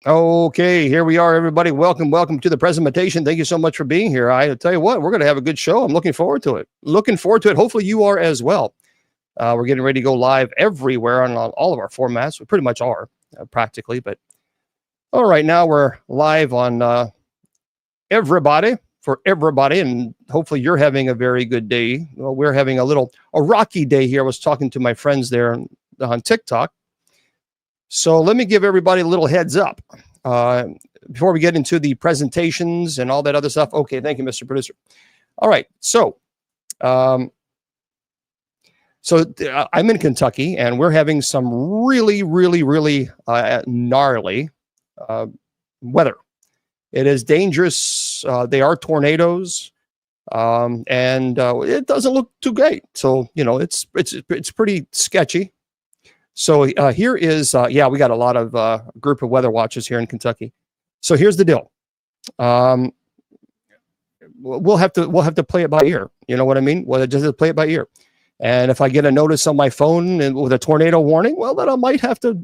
Okay, here we are, everybody. Welcome to the presentation. Thank you so much for being here. I tell you what, we're going to have a good show. I'm looking forward to it. Hopefully you are as well. We're getting ready to go live everywhere on all of our formats. We pretty much are, practically. But all right, now we're live on for everybody, and hopefully you're having a very good day. Well, we're having a rocky day here. I was talking to my friends there on TikTok. So let me give everybody a little heads up before we get into the presentations and all that other stuff. Okay, thank you, Mr. Producer. All right, so I'm in Kentucky, and we're having some really gnarly weather. It is dangerous. They are tornadoes, and it doesn't look too great. So it's pretty sketchy. So here is, we got a lot of group of weather watchers here in Kentucky. So here's the deal. We'll have to play it by ear. You know what I mean? Well, just play it by ear. And if I get a notice on my phone and with a tornado warning, well, then I might have to,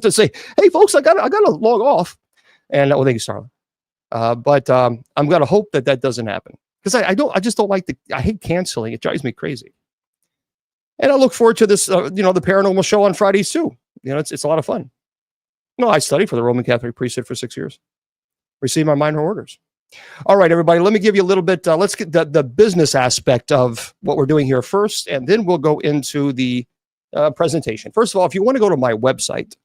say, hey, folks, I got to log off. And thank you, Starla. But I'm going to hope that doesn't happen, because I just don't like I hate canceling. It drives me crazy. And I look forward to this, the paranormal show on Fridays too. It's a lot of fun. I studied for the Roman Catholic priesthood for 6 years. Received my minor orders. All right, everybody, let me give you a little bit. Let's get the business aspect of what we're doing here first, and then we'll go into the presentation. First of all, if you want to go to my website,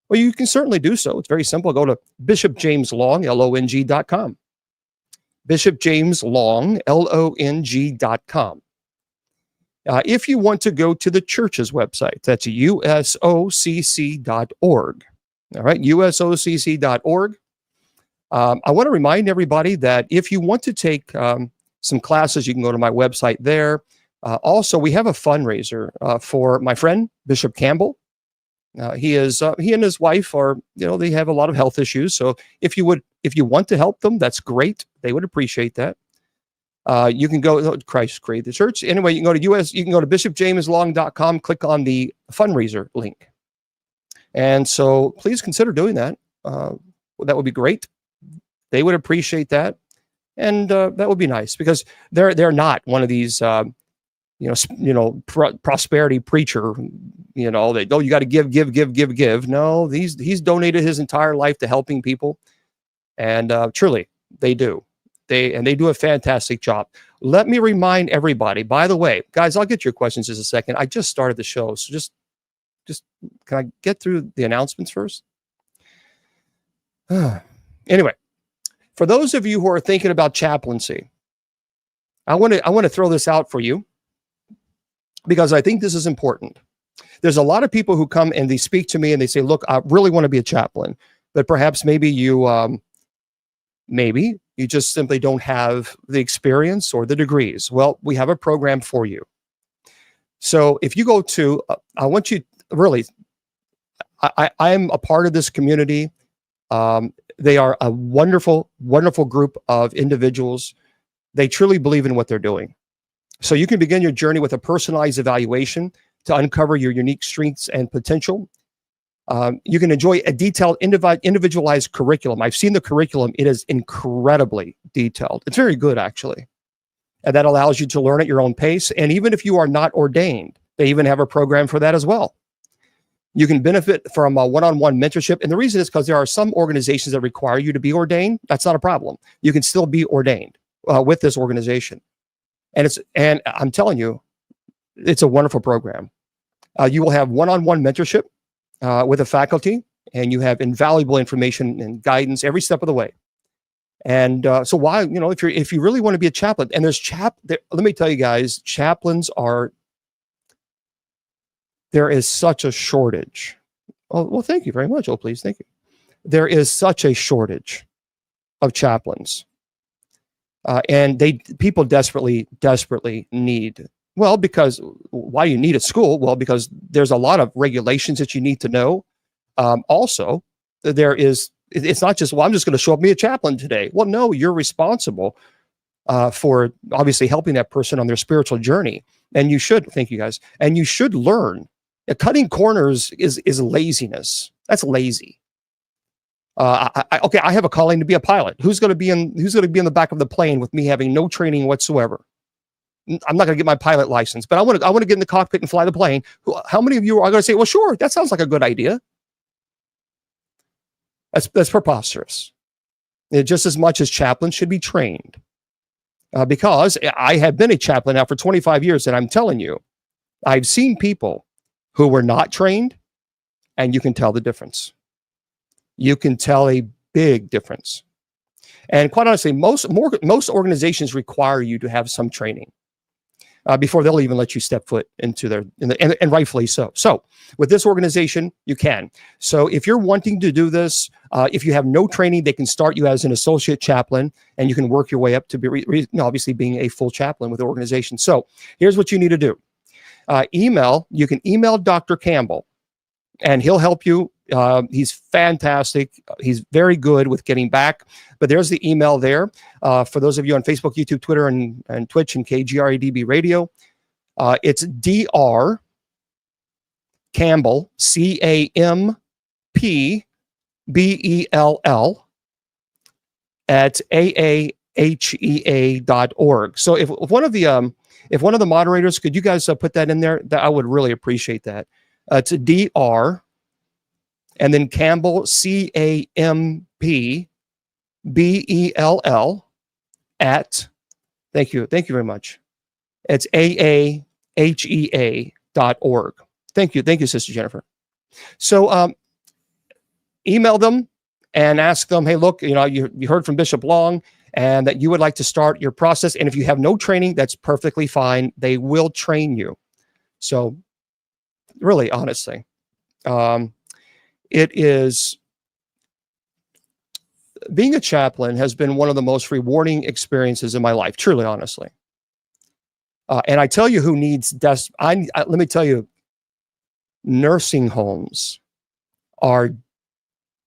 well, you can certainly do so. It's very simple. Go to bishopjameslong, LONG.com. bishopjameslong, LONG.com. If you want to go to the church's website, that's usocc.org. All right, usocc.org. I want to remind everybody that if you want to take some classes, you can go to my website there. Also, we have a fundraiser for my friend, Bishop Campbell. He and his wife are, they have a lot of health issues. So if you want to help them, that's great. They would appreciate that. You can go, Christ created the church. Anyway, you can go to bishopjameslong.com, click on the fundraiser link. And so please consider doing that. That would be great. They would appreciate that. And that would be nice, because they're not one of these, prosperity preacher, you got to give. No, he's donated his entire life to helping people. And truly, they do. They do a fantastic job. Let me remind everybody, by the way, guys, I'll get your questions in a second. I just started the show, so just can I get through the announcements first? Anyway, for those of you who are thinking about chaplaincy, I want to throw this out for you, because I think this is important. There's a lot of people who come and they speak to me and they say, look, I really want to be a chaplain, but perhaps maybe you just simply don't have the experience or the degrees. Well, we have a program for you. So if you go to, I want you really, I'm a part of this community. They are a wonderful group of individuals. They truly believe in what they're doing. So you can begin your journey with a personalized evaluation to uncover your unique strengths and potential. You can enjoy a detailed, individualized curriculum. I've seen the curriculum. It is incredibly detailed. It's very good, actually. And that allows you to learn at your own pace. And even if you are not ordained, they even have a program for that as well. You can benefit from a one-on-one mentorship. And the reason is because there are some organizations that require you to be ordained. That's not a problem. You can still be ordained with this organization. And I'm telling you, it's a wonderful program. You will have one-on-one mentorship with the faculty, and you have invaluable information and guidance every step of the way. And so why, if you really want to be a chaplain, and let me tell you guys, chaplains there is such a shortage. Oh, well, thank you very much. Oh, please. Thank you. There is such a shortage of chaplains. And people desperately need, well, because why do you need a school? Well, because there's a lot of regulations that you need to know. Also, it's not just, well, I'm just going to show up and be a chaplain today. Well, no, you're responsible for obviously helping that person on their spiritual journey. And you should, thank you guys, and you should learn. Cutting corners is laziness. That's lazy. Okay, I have a calling to be a pilot. Who's going to be in the back of the plane with me having no training whatsoever? I'm not going to get my pilot license, but I want to get in the cockpit and fly the plane. How many of you are going to say, well, sure, that sounds like a good idea? That's preposterous. Just as much as chaplains should be trained. Because I have been a chaplain now for 25 years, and I'm telling you, I've seen people who were not trained, and you can tell the difference. You can tell a big difference. And quite honestly, most organizations require you to have some training before they'll even let you step foot into and rightfully so. So with this organization, you can. So if you're wanting to do this, if you have no training, they can start you as an associate chaplain, and you can work your way up to be obviously being a full chaplain with the organization. So here's what you need to do. You can email Dr. Campbell, and he'll help you. He's fantastic. He's very good with getting back. But there's the email there. For those of you on Facebook, YouTube, Twitter, and Twitch, and KGRADB Radio, it's Dr. Campbell, CAMPBELL, at aahea.org. So if one of the moderators, could you guys put that in there? That I would really appreciate that. It's Dr. and then Campbell, CAMPBELL, at, thank you very much. It's aahea.org. Thank you, Sister Jennifer. So email them and ask them, hey, look, you heard from Bishop Long, and that you would like to start your process. And if you have no training, that's perfectly fine. They will train you. So really, honestly, it is, being a chaplain has been one of the most rewarding experiences in my life, truly, honestly. And I tell you who needs let me tell you, nursing homes are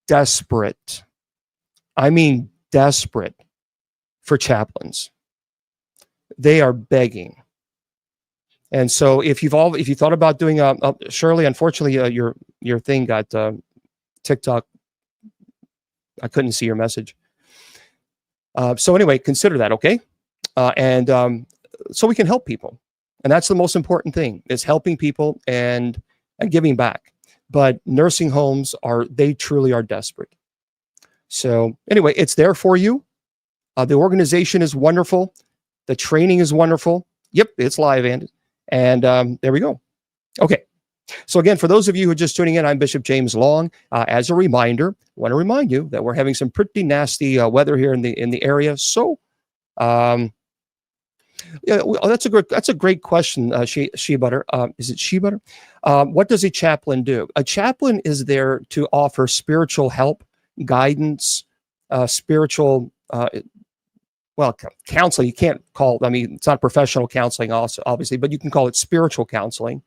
desperate. I mean, desperate for chaplains. They are begging. And so if you thought about doing Shirley, unfortunately, your thing got TikTok. I couldn't see your message. So anyway, consider that, okay? So we can help people. And that's the most important thing, is helping people and giving back. But nursing homes they truly are desperate. So anyway, it's there for you. The organization is wonderful. The training is wonderful. Yep, it's live, and there we go. Okay. So again, for those of you who are just tuning in, I'm Bishop James Long. As a reminder, I want to remind you that we're having some pretty nasty weather here in the area. So, that's a great question, She Butter. Is it She Butter? What does a chaplain do? A chaplain is there to offer spiritual help, guidance, spiritual counseling. You can't call, it's not professional counseling, also, obviously, but you can call it spiritual counseling.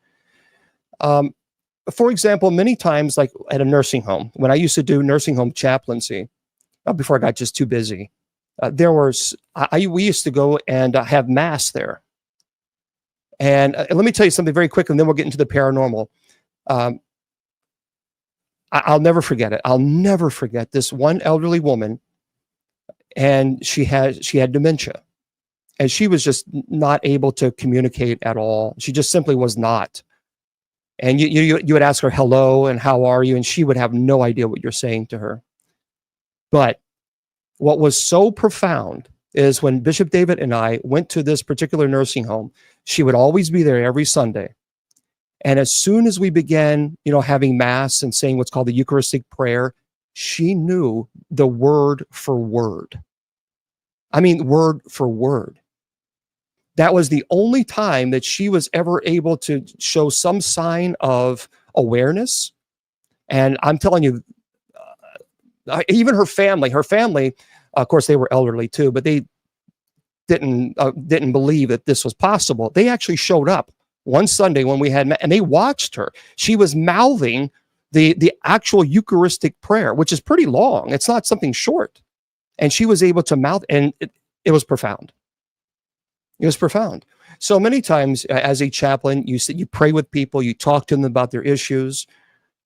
For example, many times, like at a nursing home, when I used to do nursing home chaplaincy, before I got just too busy, we used to go and have mass there. And let me tell you something very quick, and then we'll get into the paranormal. I'll never forget it. I'll never forget this one elderly woman, and she had dementia, and she was just not able to communicate at all. She just simply was not. And you would ask her hello and how are you, and she would have no idea what you're saying to her. But what was so profound is when Bishop David and I went to this particular nursing home, she would always be there every Sunday. And as soon as we began, having mass and saying what's called the Eucharistic prayer, she knew the word for word. I mean, word for word. That was the only time that she was ever able to show some sign of awareness. And I'm telling you, even her family, of course, they were elderly too, but they didn't believe that this was possible. They actually showed up one Sunday when we had, and they watched her. She was mouthing the actual Eucharistic prayer, which is pretty long. It's not something short. And she was able to mouth, and it was profound. It was profound. So many times as a chaplain, you pray with people, you talk to them about their issues,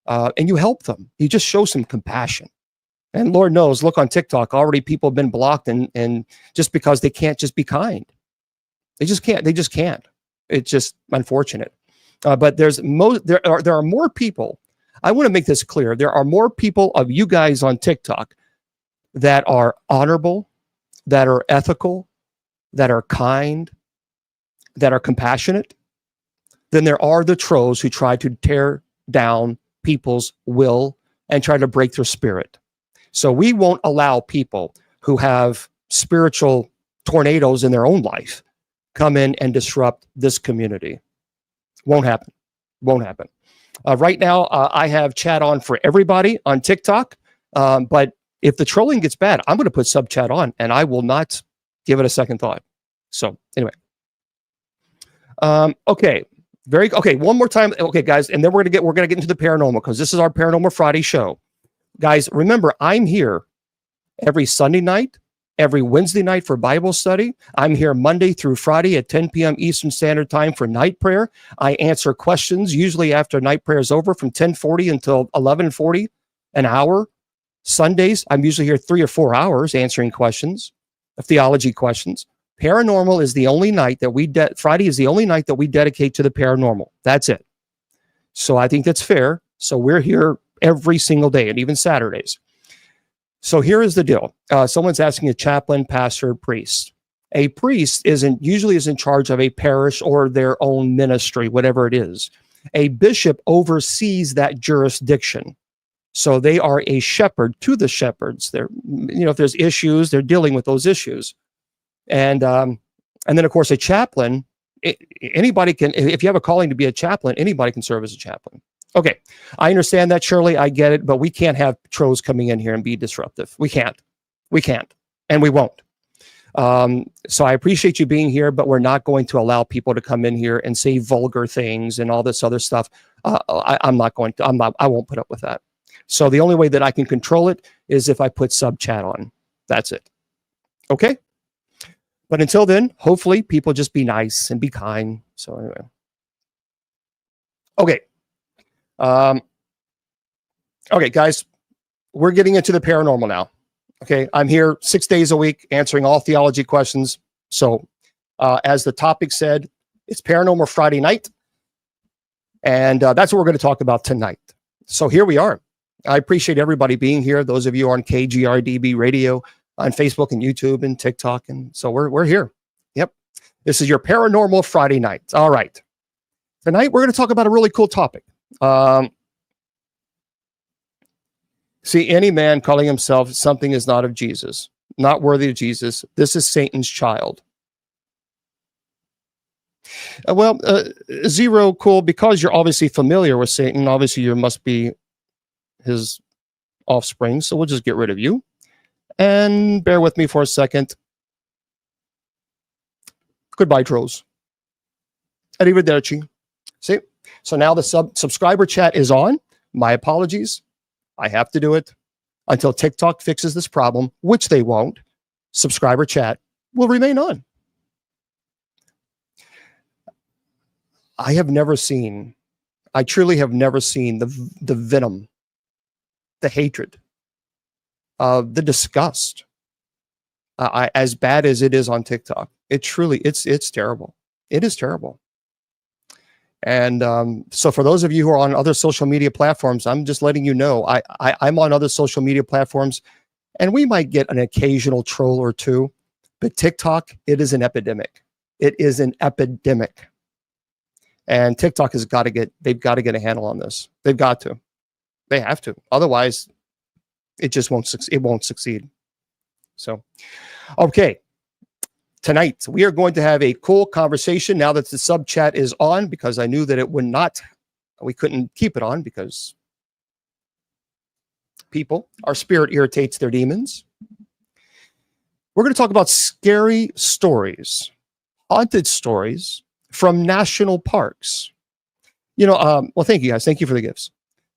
and you help them. You just show some compassion. And Lord knows, look on TikTok, already people have been blocked and just because they can't just be kind. They just can't. They just can't. It's just unfortunate. But there are more people. I want to make this clear. There are more people of you guys on TikTok that are honorable, that are ethical, that are kind, that are compassionate, than there are the trolls who try to tear down people's will and try to break their spirit. So we won't allow people who have spiritual tornadoes in their own life come in and disrupt this community. Won't happen. Won't happen. Right now, I have chat on for everybody on TikTok. But if the trolling gets bad, I'm going to put sub chat on, and I will not give it a second thought. So anyway, okay, okay. One more time, okay, guys, and then we're gonna get into the paranormal because this is our Paranormal Friday show, guys. Remember, I'm here every Sunday night, every Wednesday night for Bible study. I'm here Monday through Friday at 10 p.m. Eastern Standard Time for night prayer. I answer questions usually after night prayer is over from 10:40 until 11:40, an hour. Sundays, I'm usually here 3 or 4 hours answering questions, theology questions. Paranormal is the only night that Friday is the only night that we dedicate to the paranormal. That's it. So I think that's fair. So we're here every single day and even Saturdays. So here is the deal. Someone's asking a chaplain, pastor, priest. A priest usually is in charge of a parish or their own ministry, whatever it is. A bishop oversees that jurisdiction. So they are a shepherd to the shepherds. They're, if there's issues, they're dealing with those issues. And then of course a chaplain, anybody can, if you have a calling to be a chaplain, anybody can serve as a chaplain. Okay, I understand that, Shirley. I get it, but we can't have trolls coming in here and be disruptive. We can't, and we won't. So I appreciate you being here, but we're not going to allow people to come in here and say vulgar things and all this other stuff. I won't put up with that. So the only way that I can control it is if I put sub chat on. That's it. Okay. But until then, hopefully people just be nice and be kind. So anyway. Okay. Okay, guys, we're getting into the paranormal now. Okay. I'm here 6 days a week answering all theology questions. So as the topic said, it's Paranormal Friday night. And that's what we're going to talk about tonight. So here we are. I appreciate everybody being here. Those of you on KGRDB radio, on Facebook and YouTube and TikTok. And so we're here. Yep. This is your Paranormal Friday night. All right. Tonight, we're going to talk about a really cool topic. See, any man calling himself something is not of Jesus, not worthy of Jesus. This is Satan's child. Zero, cool, because you're obviously familiar with Satan. Obviously, you must be his offspring. So we'll just get rid of you. And bear with me for a second. Goodbye, trolls. Arrivederci. See? So now the subscriber chat is on. My apologies. I have to do it until TikTok fixes this problem, which they won't. Subscriber chat will remain on. I truly have never seen the venom, the hatred, the disgust, as bad as it is on TikTok. It's terrible. It is terrible. And so for those of you who are on other social media platforms, I'm just letting you know, I'm on other social media platforms, and we might get an occasional troll or two, but TikTok, it is an epidemic. It is an epidemic. And TikTok they've got to get a handle on this. They've got to. They have to. Otherwise, it won't succeed. So, okay. Tonight, we are going to have a cool conversation now that the sub chat is on, because I knew that we couldn't keep it on because our spirit irritates their demons. We're going to talk about scary stories, haunted stories from national parks. Well, thank you guys. Thank you for the gifts.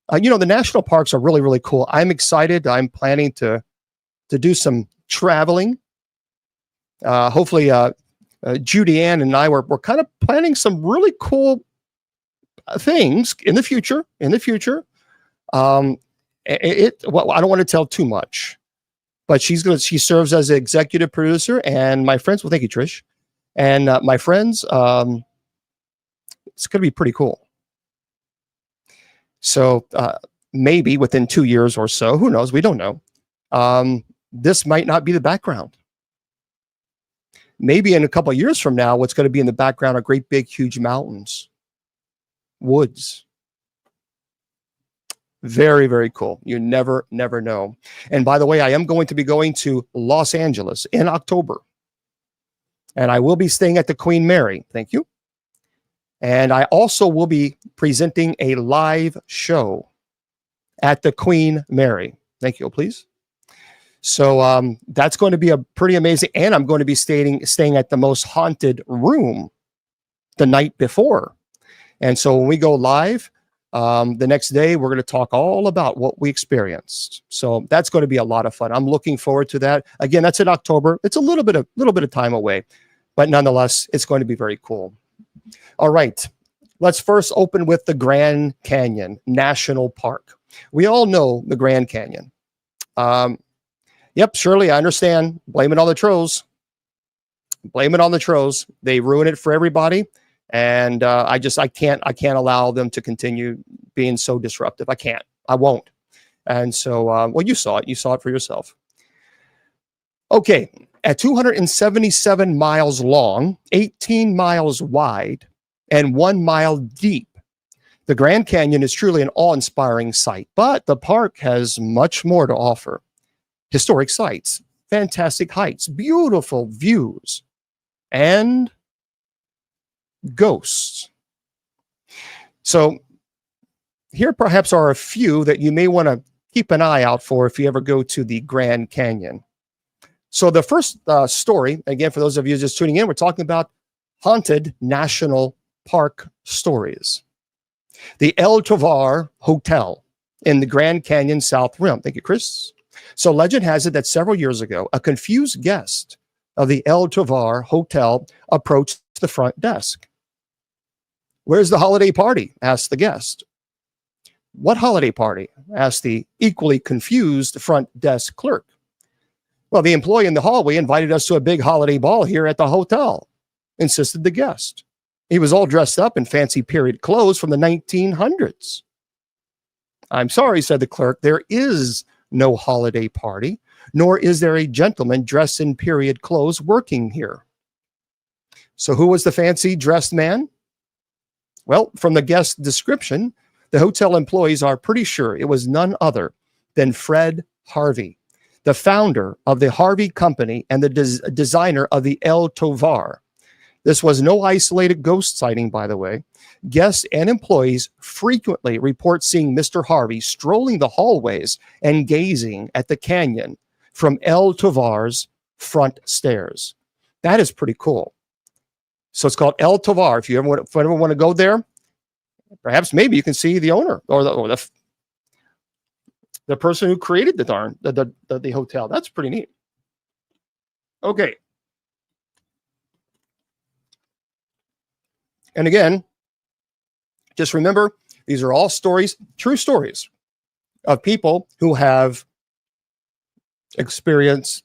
The national parks are really, really cool. I'm excited. I'm planning to do some traveling. Hopefully, Judy Ann and I we're kind of planning some really cool things in the future. Well, I don't want to tell too much, but she serves as an executive producer, and my friends, well, thank you, Trish. And my friends, it's going to be pretty cool. So maybe within 2 years or so, who knows? We don't know. This might not be the background. Maybe in a couple of years from now, what's going to be in the background are great big, huge mountains, woods. Very, very cool. You never know. And by the way, I am going to be going to Los Angeles in October. And I will be staying at the Queen Mary. Thank you. And I also will be presenting a live show at the Queen Mary. Thank you, please. So that's going to be a pretty amazing. And I'm going to be staying at the most haunted room the night before. And so when we go live, the next day, we're going to talk all about what we experienced. So that's going to be a lot of fun. I'm looking forward to that. Again, that's in October. It's a little bit of time away, but nonetheless, it's going to be very cool. All right. Let's first open with the Grand Canyon National Park. We all know the Grand Canyon. Yep, Shirley, I understand. Blame it on the trolls. Blame it on the trolls. They ruin it for everybody. And I can't allow them to continue being so disruptive. I can't. I won't. And so, well, you saw it. You saw it for yourself. Okay. At 277 miles long, 18 miles wide, and 1 mile deep, the Grand Canyon is truly an awe-inspiring sight. But the park has much more to offer. Historic sites, fantastic heights, beautiful views, and ghosts. So here perhaps are a few that you may want to keep an eye out for if you ever go to the Grand Canyon. So the first story, again, for those of you just tuning in, we're talking about haunted national park stories. The El Tovar Hotel in the Grand Canyon South Rim. Thank you, Chris. So legend has it that several years ago, a confused guest of the El Tovar Hotel approached the front desk. "Where's the holiday party?" asked the guest. "What holiday party?" asked the equally confused front desk clerk. "Well, the employee in the hallway invited us to a big holiday ball here at the hotel," insisted the guest. "He was all dressed up in fancy period clothes from the 1900s. "I'm sorry," said the clerk, "there is no holiday party, nor is there a gentleman dressed in period clothes working here." So who was the fancy dressed man? Well, from the guest description, the hotel employees are pretty sure it was none other than Fred Harvey, the founder of the Harvey Company and the designer of the El Tovar. This was no isolated ghost sighting, by the way. Guests and employees frequently report seeing Mr. Harvey strolling the hallways and gazing at the canyon from El Tovar's front stairs. That is pretty cool. So it's called El Tovar. If you ever want to go there, perhaps maybe you can see the owner or the person who created the hotel. That's pretty neat. Okay. And again, just remember, these are all stories, true stories of people who have experienced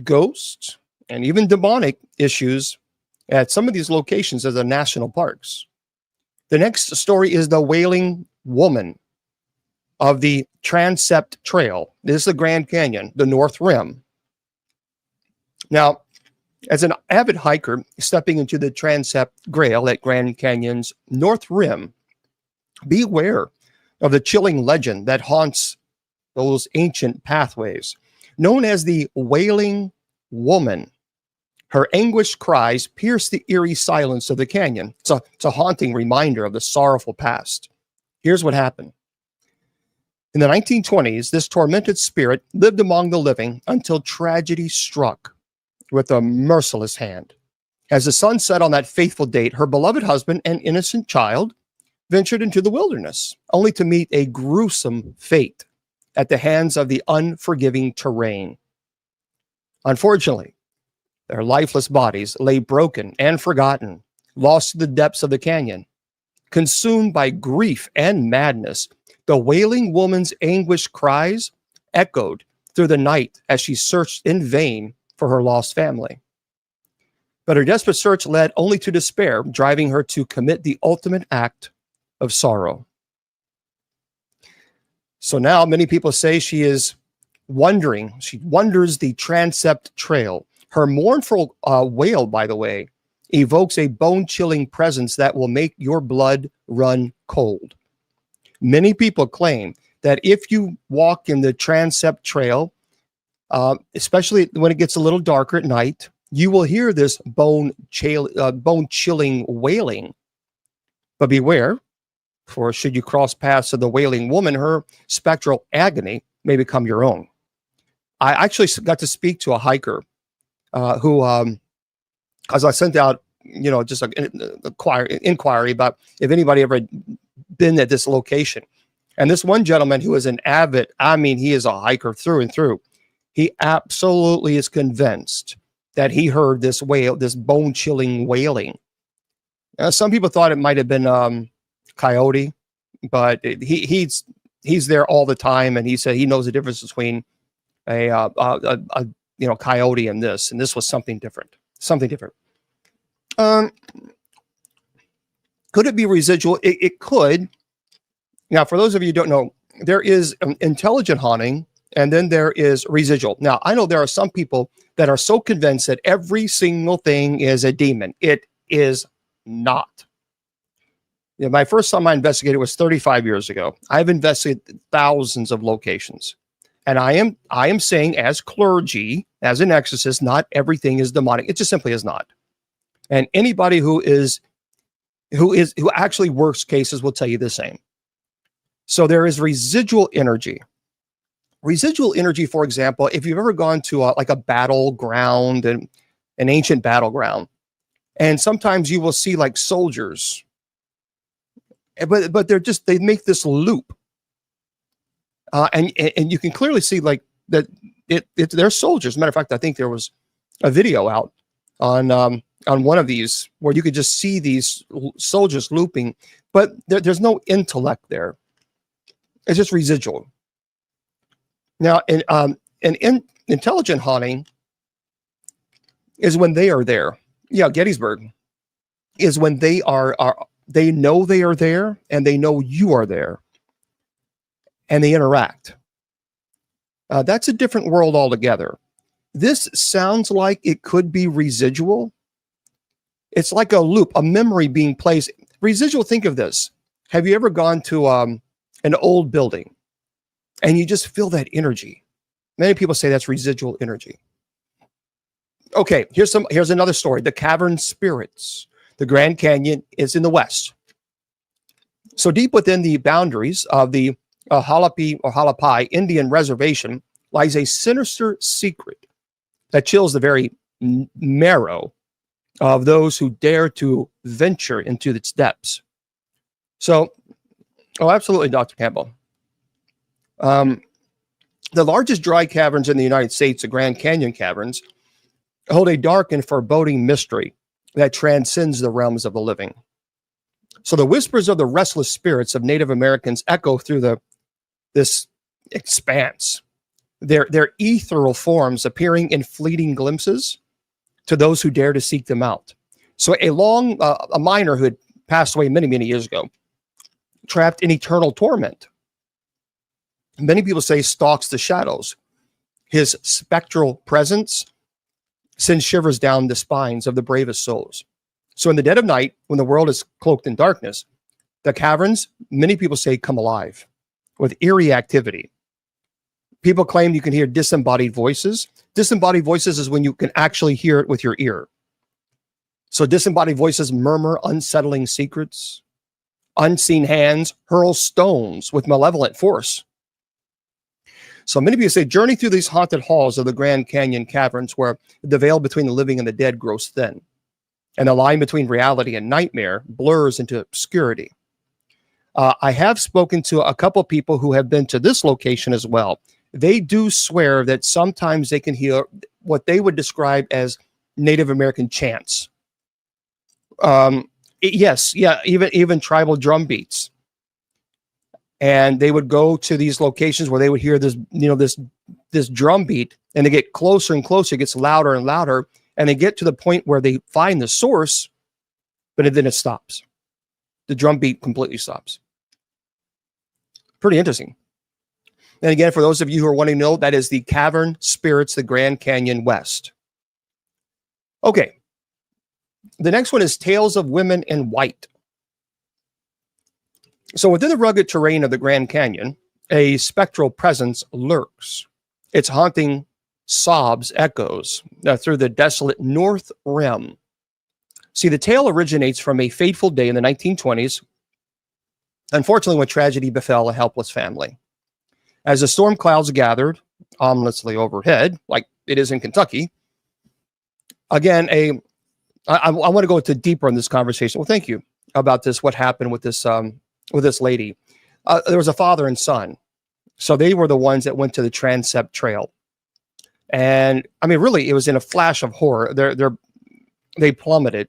ghosts and even demonic issues at some of these locations as the national parks. The next story is the Wailing Woman of the Transept Trail. This is the Grand Canyon, the North Rim. Now, as an avid hiker stepping into the Transept Trail at Grand Canyon's North Rim, beware of the chilling legend that haunts those ancient pathways, known as the Wailing Woman. Her anguished cries pierce the eerie silence of the canyon. It's a haunting reminder of the sorrowful past. Here's what happened. In the 1920s, this tormented spirit lived among the living until tragedy struck with a merciless hand. As the sun set on that fateful date, her beloved husband and innocent child ventured into the wilderness, only to meet a gruesome fate at the hands of the unforgiving terrain. Unfortunately, their lifeless bodies lay broken and forgotten, lost to the depths of the canyon. Consumed by grief and madness, The wailing woman's anguished cries echoed through the night as she searched in vain for her lost family. But her desperate search led only to despair, driving her to commit the ultimate act of sorrow. So now many people say she is wandering. She wanders the transept trail. Her mournful wail, by the way, evokes a bone-chilling presence that will make your blood run cold. Many people claim that if you walk in the transept trail, especially when it gets a little darker at night, you will hear this bone-chilling wailing. But beware, for should you cross paths of the wailing woman, her spectral agony may become your own. I actually got to speak to a hiker who, as I sent out, just an inquiry about if anybody ever been at this location. And this one gentleman who is an avid, he is a hiker through and through. He absolutely is convinced that he heard this wail, this bone-chilling wailing. Some people thought it might have been coyote, but he's there all the time, and he said he knows the difference between a coyote and this was something different. Could it be residual? It could. Now, for those of you who don't know, there is intelligent haunting, and then there is residual. Now, I know there are some people that are so convinced that every single thing is a demon. It is not. My first time I investigated was 35 years ago. I've investigated thousands of locations. And I am saying, as clergy, as an exorcist, not everything is demonic. It just simply is not. And anybody who actually works cases will tell you the same. So there is residual energy. Residual energy, for example, if you've ever gone to like a battleground, and an ancient battleground, and sometimes you will see like soldiers, but they make this loop, and you can clearly see like that they're soldiers. As a matter of fact, I think there was a video out on one of these where you could just see these soldiers looping, but there's no intellect there. It's just residual. Now, intelligent haunting is when they are there. Yeah, Gettysburg is when they they know they are there, and they know you are there, and they interact. That's a different world altogether. This sounds like it could be residual. It's like a loop, a memory being placed. Residual, think of this. Have you ever gone to an old building and you just feel that energy? Many people say that's residual energy. Okay, here's another story. The cavern spirits. The Grand Canyon is in the west. So deep within the boundaries of the Halapai Indian Reservation lies a sinister secret that chills the very marrow of those who dare to venture into its depths. So, absolutely, Dr. Campbell. The largest dry caverns in the United States, the Grand Canyon caverns, hold a dark and foreboding mystery that transcends the realms of the living. So the whispers of the restless spirits of Native Americans echo through this expanse, their ethereal forms appearing in fleeting glimpses to those who dare to seek them out. So a miner who had passed away many, many years ago, trapped in eternal torment, many people say stalks the shadows. His spectral presence sends shivers down the spines of the bravest souls. So in the dead of night, when the world is cloaked in darkness, the caverns, many people say, come alive with eerie activity. People claim you can hear disembodied voices. Disembodied voices is when you can actually hear it with your ear. So disembodied voices murmur unsettling secrets. Unseen hands hurl stones with malevolent force. So many people say, journey through these haunted halls of the Grand Canyon caverns where the veil between the living and the dead grows thin, and the line between reality and nightmare blurs into obscurity. I have spoken to a couple of people who have been to this location as well. They do swear that sometimes they can hear what they would describe as Native American chants. Even tribal drum beats. and they would go to these locations where they would hear this, this drum beat, and they get closer and closer. It gets louder and louder, and they get to the point where they find the source, but then it stops. The drum beat completely stops. Pretty interesting. And again, for those of you who are wanting to know, that is the Cavern Spirits, the Grand Canyon West. Okay. The next one is Tales of Women in White. So within the rugged terrain of the Grand Canyon, a spectral presence lurks. Its haunting sobs echoes through the desolate North Rim. See, the tale originates from a fateful day in the 1920s, unfortunately, when tragedy befell a helpless family. As the storm clouds gathered ominously overhead, like it is in Kentucky, again, I want to go into deeper in this conversation. Well, thank you about this. What happened with this lady? There was a father and son, so they were the ones that went to the Transept Trail, and I mean, really, it was in a flash of horror. They plummeted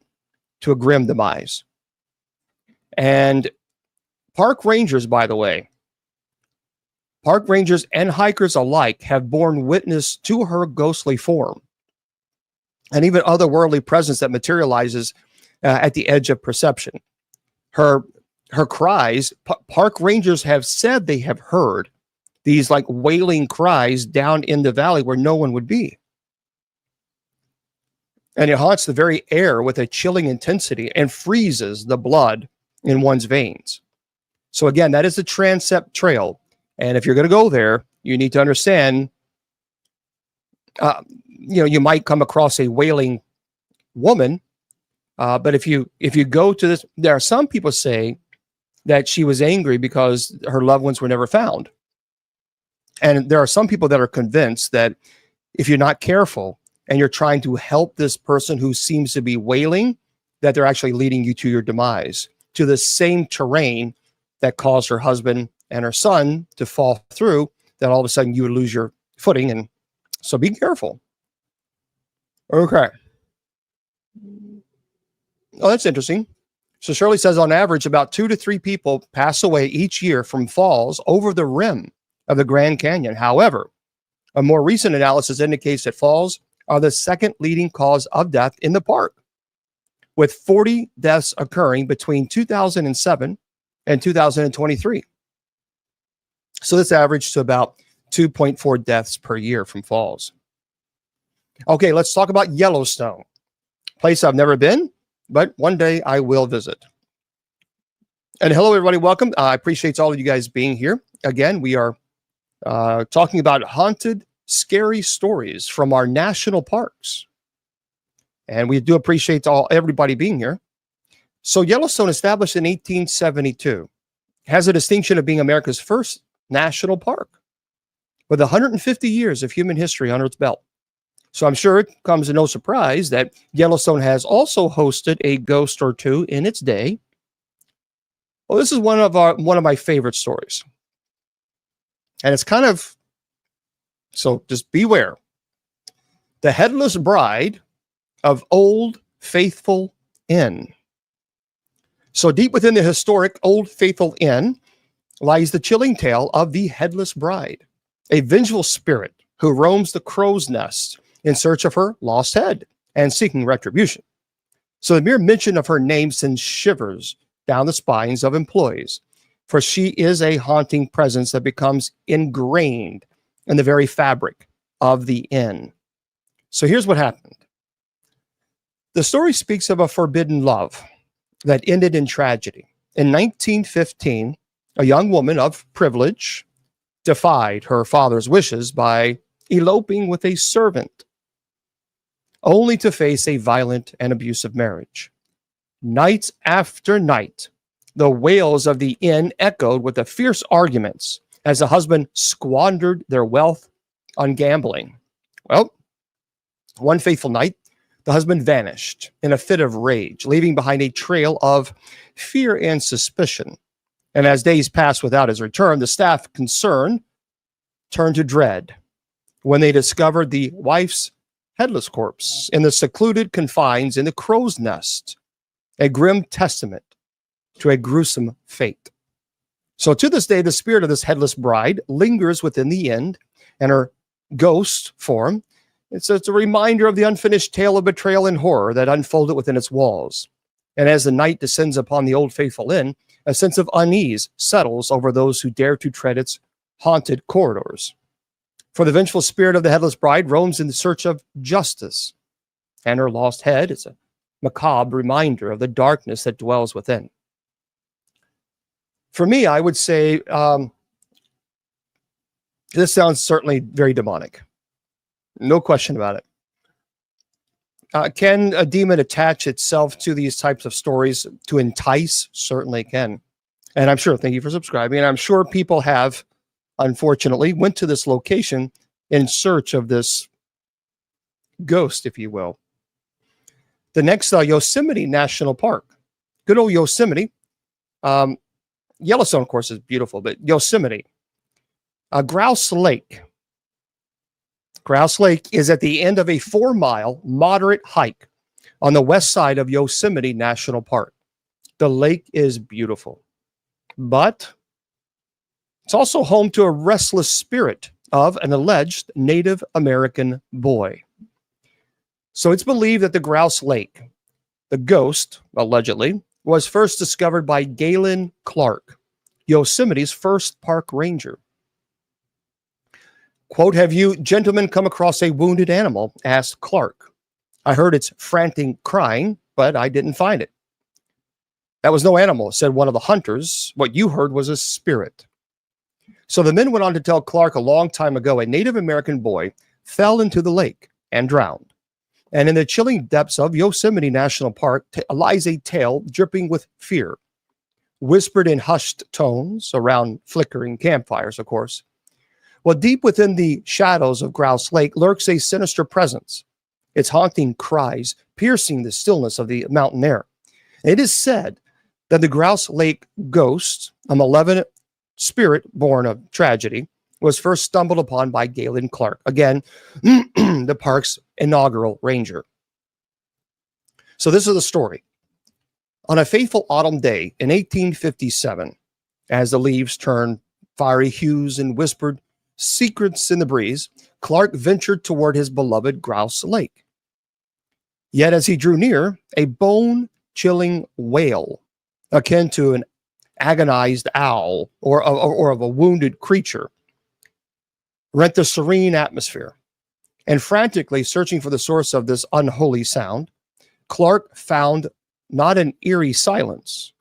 to a grim demise. And park rangers, by the way, park rangers and hikers alike have borne witness to her ghostly form and even otherworldly presence that materializes at the edge of perception. Her cries, park rangers have said they have heard these like wailing cries down in the valley where no one would be. And it haunts the very air with a chilling intensity and freezes the blood in one's veins. So again, that is the Transept Trail. And if you're going to go there, you need to understand, you might come across a wailing woman. But if you go to this, there are some people say that she was angry because her loved ones were never found. And there are some people that are convinced that if you're not careful and you're trying to help this person who seems to be wailing, that they're actually leading you to your demise, to the same terrain that caused her husband and her son to fall through, that all of a sudden you would lose your footing. And so be careful. Okay. Oh, that's interesting. So Shirley says on average, about 2 to 3 people pass away each year from falls over the rim of the Grand Canyon. However, a more recent analysis indicates that falls are the second leading cause of death in the park, with 40 deaths occurring between 2007 and 2023. So this averaged to about 2.4 deaths per year from falls. Okay, let's talk about Yellowstone, place I've never been, but one day I will visit. And hello, everybody. Welcome. I appreciate all of you guys being here. Again, we are talking about haunted, scary stories from our national parks. And we do appreciate everybody being here. So Yellowstone, established in 1872, has a distinction of being America's first national park with 150 years of human history under its belt. So I'm sure it comes as no surprise that Yellowstone has also hosted a ghost or two in its day. Well, this is one of my favorite stories. And it's kind of, so just beware. The Headless Bride of Old Faithful Inn. So deep within the historic Old Faithful Inn lies the chilling tale of the Headless Bride, a vengeful spirit who roams the crow's nest in search of her lost head and seeking retribution. So the mere mention of her name sends shivers down the spines of employees, for she is a haunting presence that becomes ingrained in the very fabric of the inn. So here's what happened. The story speaks of a forbidden love that ended in tragedy. In 1915, a young woman of privilege defied her father's wishes by eloping with a servant, only to face a violent and abusive marriage. Night after night, the wails of the inn echoed with the fierce arguments as the husband squandered their wealth on gambling. Well, one fateful night, the husband vanished in a fit of rage, leaving behind a trail of fear and suspicion. And as days passed without his return, the staff concerned turned to dread when they discovered the wife's headless corpse in the secluded confines in the crow's nest, a grim testament to a gruesome fate. So to this day, the spirit of this headless bride lingers within the inn, and her ghost form, it's a reminder of the unfinished tale of betrayal and horror that unfolded within its walls. And as the night descends upon the Old Faithful Inn, a sense of unease settles over those who dare to tread its haunted corridors. For the vengeful spirit of the headless bride roams in search of justice, and her lost head is a macabre reminder of the darkness that dwells within. For me, I would say this sounds certainly very demonic. No question about it. Can a demon attach itself to these types of stories to entice? Certainly can. And I'm sure, thank you for subscribing, and I'm sure people have, unfortunately, went to this location in search of this ghost, if you will. The next, Yosemite National Park. Good old Yosemite. Yellowstone, of course, is beautiful, but Yosemite. Grouse Lake. Grouse Lake is at the end of a 4-mile moderate hike on the west side of Yosemite National Park. The lake is beautiful, but it's also home to a restless spirit of an alleged Native American boy. So it's believed that the Grouse Lake, the ghost, allegedly, was first discovered by Galen Clark, Yosemite's first park ranger. Quote, "Have you gentlemen come across a wounded animal?" asked Clark. "I heard its frantic crying, but I didn't find it." "That was no animal," said one of the hunters. "What you heard was a spirit." So the men went on to tell Clark a long time ago, a Native American boy fell into the lake and drowned. And in the chilling depths of Yosemite National Park lies a tale dripping with fear, whispered in hushed tones around flickering campfires, of course. Well, deep within the shadows of Grouse Lake lurks a sinister presence, its haunting cries piercing the stillness of the mountain air. It is said that the Grouse Lake ghost, a malevolent spirit born of tragedy, was first stumbled upon by Galen Clark, again, the park's inaugural ranger. So this is the story. On a fateful autumn day in 1857, as the leaves turned fiery hues and whispered secrets in the breeze, Clark ventured toward his beloved Grouse Lake. Yet as he drew near, a bone-chilling wail, akin to an agonized owl or of a wounded creature, rent the serene atmosphere. And frantically searching for the source of this unholy sound, Clark found not an eerie silence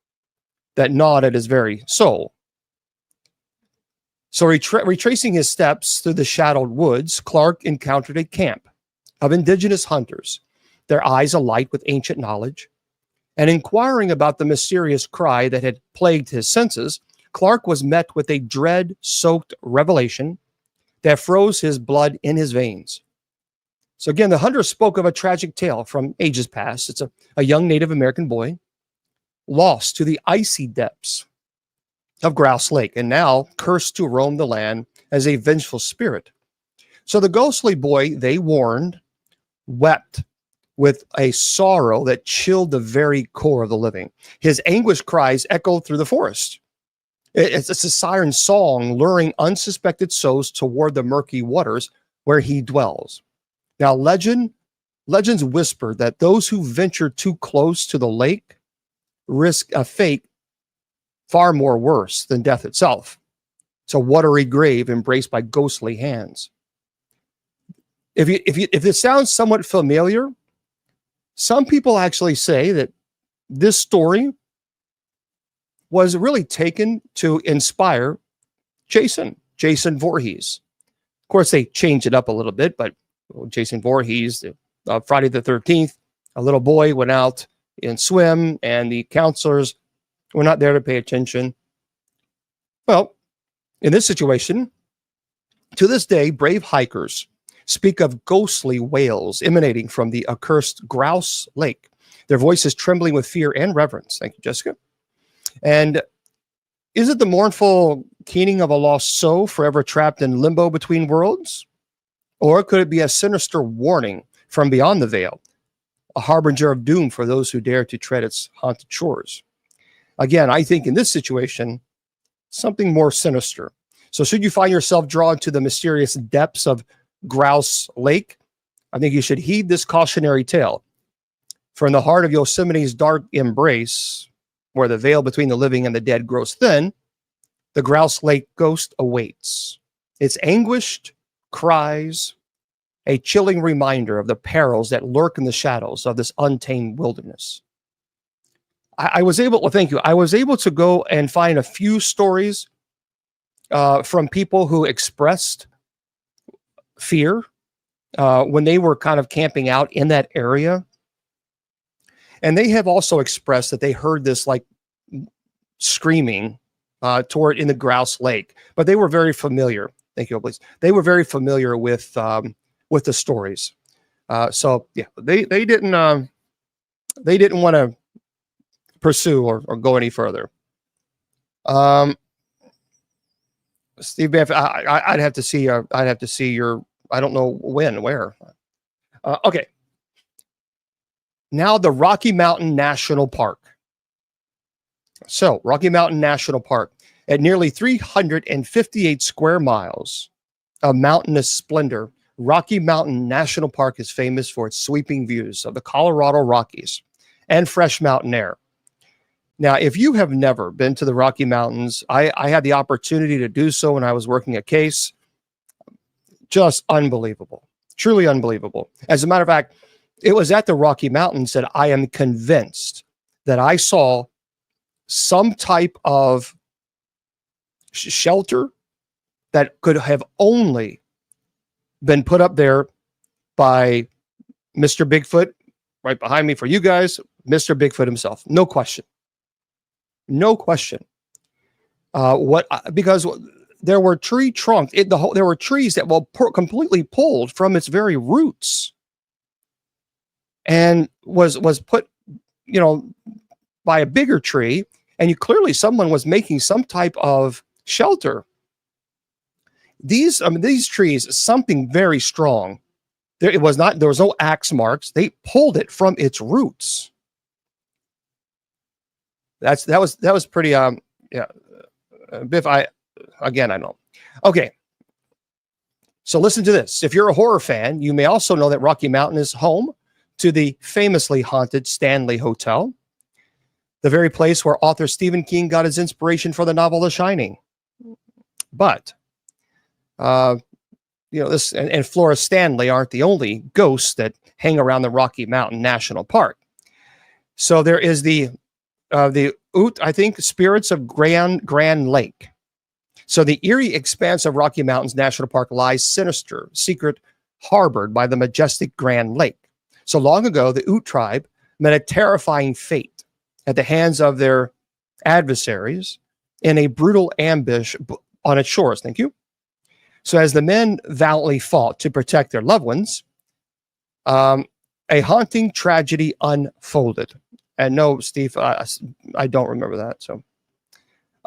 that gnawed at his very soul. So retracing his steps through the shadowed woods, Clark encountered a camp of indigenous hunters, their eyes alight with ancient knowledge. And inquiring about the mysterious cry that had plagued his senses, Clark was met with a dread-soaked revelation that froze his blood in his veins. So again, the hunter spoke of a tragic tale from ages past. It's a young Native American boy lost to the icy depths of Grouse Lake, and now cursed to roam the land as a vengeful spirit. So the ghostly boy, they warned, wept with a sorrow that chilled the very core of the living. His anguished cries echoed through the forest. It's a siren song luring unsuspected souls toward the murky waters where he dwells. Now, legends whisper that those who venture too close to the lake risk a fate far more worse than death itself. It's a watery grave embraced by ghostly hands. If this sounds somewhat familiar, some people actually say that this story was really taken to inspire Jason Voorhees. Of course, they changed it up a little bit, but Jason Voorhees, Friday the 13th, a little boy went out and swim, and the counselors were not there to pay attention. Well, in this situation, to this day, brave hikers speak of ghostly wails emanating from the accursed Grouse Lake, their voices trembling with fear and reverence. Thank you, Jessica. And is it the mournful keening of a lost soul forever trapped in limbo between worlds? Or could it be a sinister warning from beyond the veil, a harbinger of doom for those who dare to tread its haunted shores? Again, I think in this situation, something more sinister. So should you find yourself drawn to the mysterious depths of Grouse Lake, I think you should heed this cautionary tale. For in the heart of Yosemite's dark embrace, where the veil between the living and the dead grows thin, the Grouse Lake ghost awaits. Its anguished cries, a chilling reminder of the perils that lurk in the shadows of this untamed wilderness. I was able to go and find a few stories from people who expressed fear when they were kind of camping out in that area. And they have also expressed that they heard this like screaming toward in the Grouse Lake, but they were very familiar. Thank you, please. They were very familiar with the stories. So yeah, they didn't want to pursue or go any further. Steve, I'd have to see your, I don't know where. Okay. Now the Rocky Mountain National Park. So Rocky Mountain National Park, at nearly 358 square miles of mountainous splendor, Rocky Mountain National Park is famous for its sweeping views of the Colorado Rockies and fresh mountain air. Now, if you have never been to the Rocky Mountains, I had the opportunity to do so when I was working a case. Just unbelievable, truly unbelievable. As a matter of fact, it was at the Rocky Mountains that I am convinced that I saw some type of shelter that could have only been put up there by Mr. Bigfoot, right behind me for you guys, Mr. Bigfoot himself. No question. No question. Because there were tree trunks, there were trees that were completely pulled from its very roots and was put, by a bigger tree. And someone was making some type of shelter. These trees, something very strong. There was no axe marks. They pulled it from its roots. That was pretty, Biff, I know. Okay. So listen to this. If you're a horror fan, you may also know that Rocky Mountain is home to the famously haunted Stanley Hotel, the very place where author Stephen King got his inspiration for the novel The Shining. But, this and Flora Stanley aren't the only ghosts that hang around the Rocky Mountain National Park. So there is the spirits of Grand Lake. So the eerie expanse of Rocky Mountains National Park lies sinister, secret, harbored by the majestic Grand Lake. So long ago, the Ute tribe met a terrifying fate at the hands of their adversaries in a brutal ambush on its shores. Thank you. So as the men valiantly fought to protect their loved ones, a haunting tragedy unfolded. And no, Steve, I don't remember that. So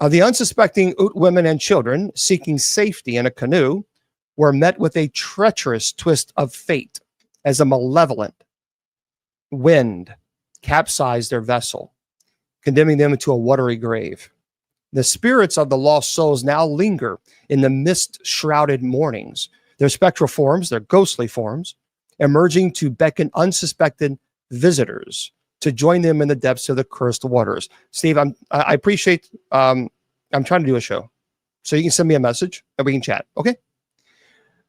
the unsuspecting Ute women and children seeking safety in a canoe were met with a treacherous twist of fate as a malevolent wind capsized their vessel, condemning them to a watery grave. The spirits of the lost souls now linger in the mist-shrouded mornings, their spectral forms, their ghostly forms, emerging to beckon unsuspected visitors to join them in the depths of the cursed waters. Steve, I appreciate, I'm trying to do a show. So you can send me a message and we can chat, okay?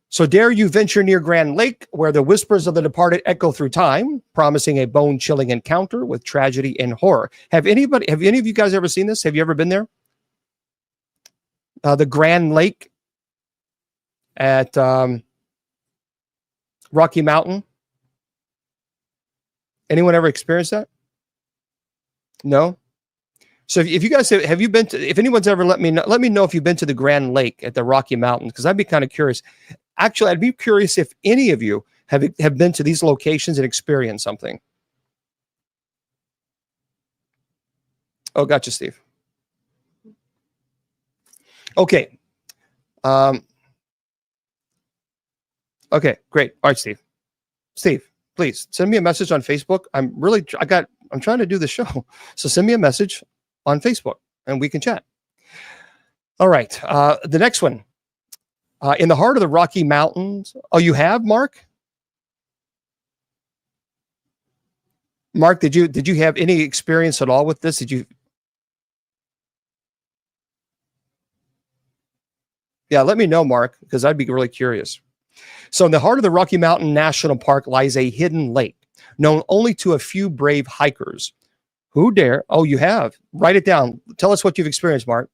So dare you venture near Grand Lake, where the whispers of the departed echo through time, promising a bone-chilling encounter with tragedy and horror. Have any of you guys ever seen this? Have you ever been there? The Grand Lake at Rocky Mountain. Anyone ever experienced that? No. So if you guys have you been to? If anyone's ever let me know if you've been to the Grand Lake at the Rocky Mountains, because I'd be kind of curious. Actually, I'd be curious if any of you have been to these locations and experienced something. Oh, gotcha, Steve. Okay. Okay, great. All right, Steve. Steve, please send me a message on Facebook. I'm trying to do the show. So send me a message on Facebook and we can chat. All right. The next one. In the heart of the Rocky Mountains. Oh, you have, Mark? Mark, did you have any experience at all with this? Did you? Yeah, let me know, Mark, because I'd be really curious. So in the heart of the Rocky Mountain National Park lies a hidden lake known only to a few brave hikers who dare. Oh, you have. Write it down. Tell us what you've experienced, Mark.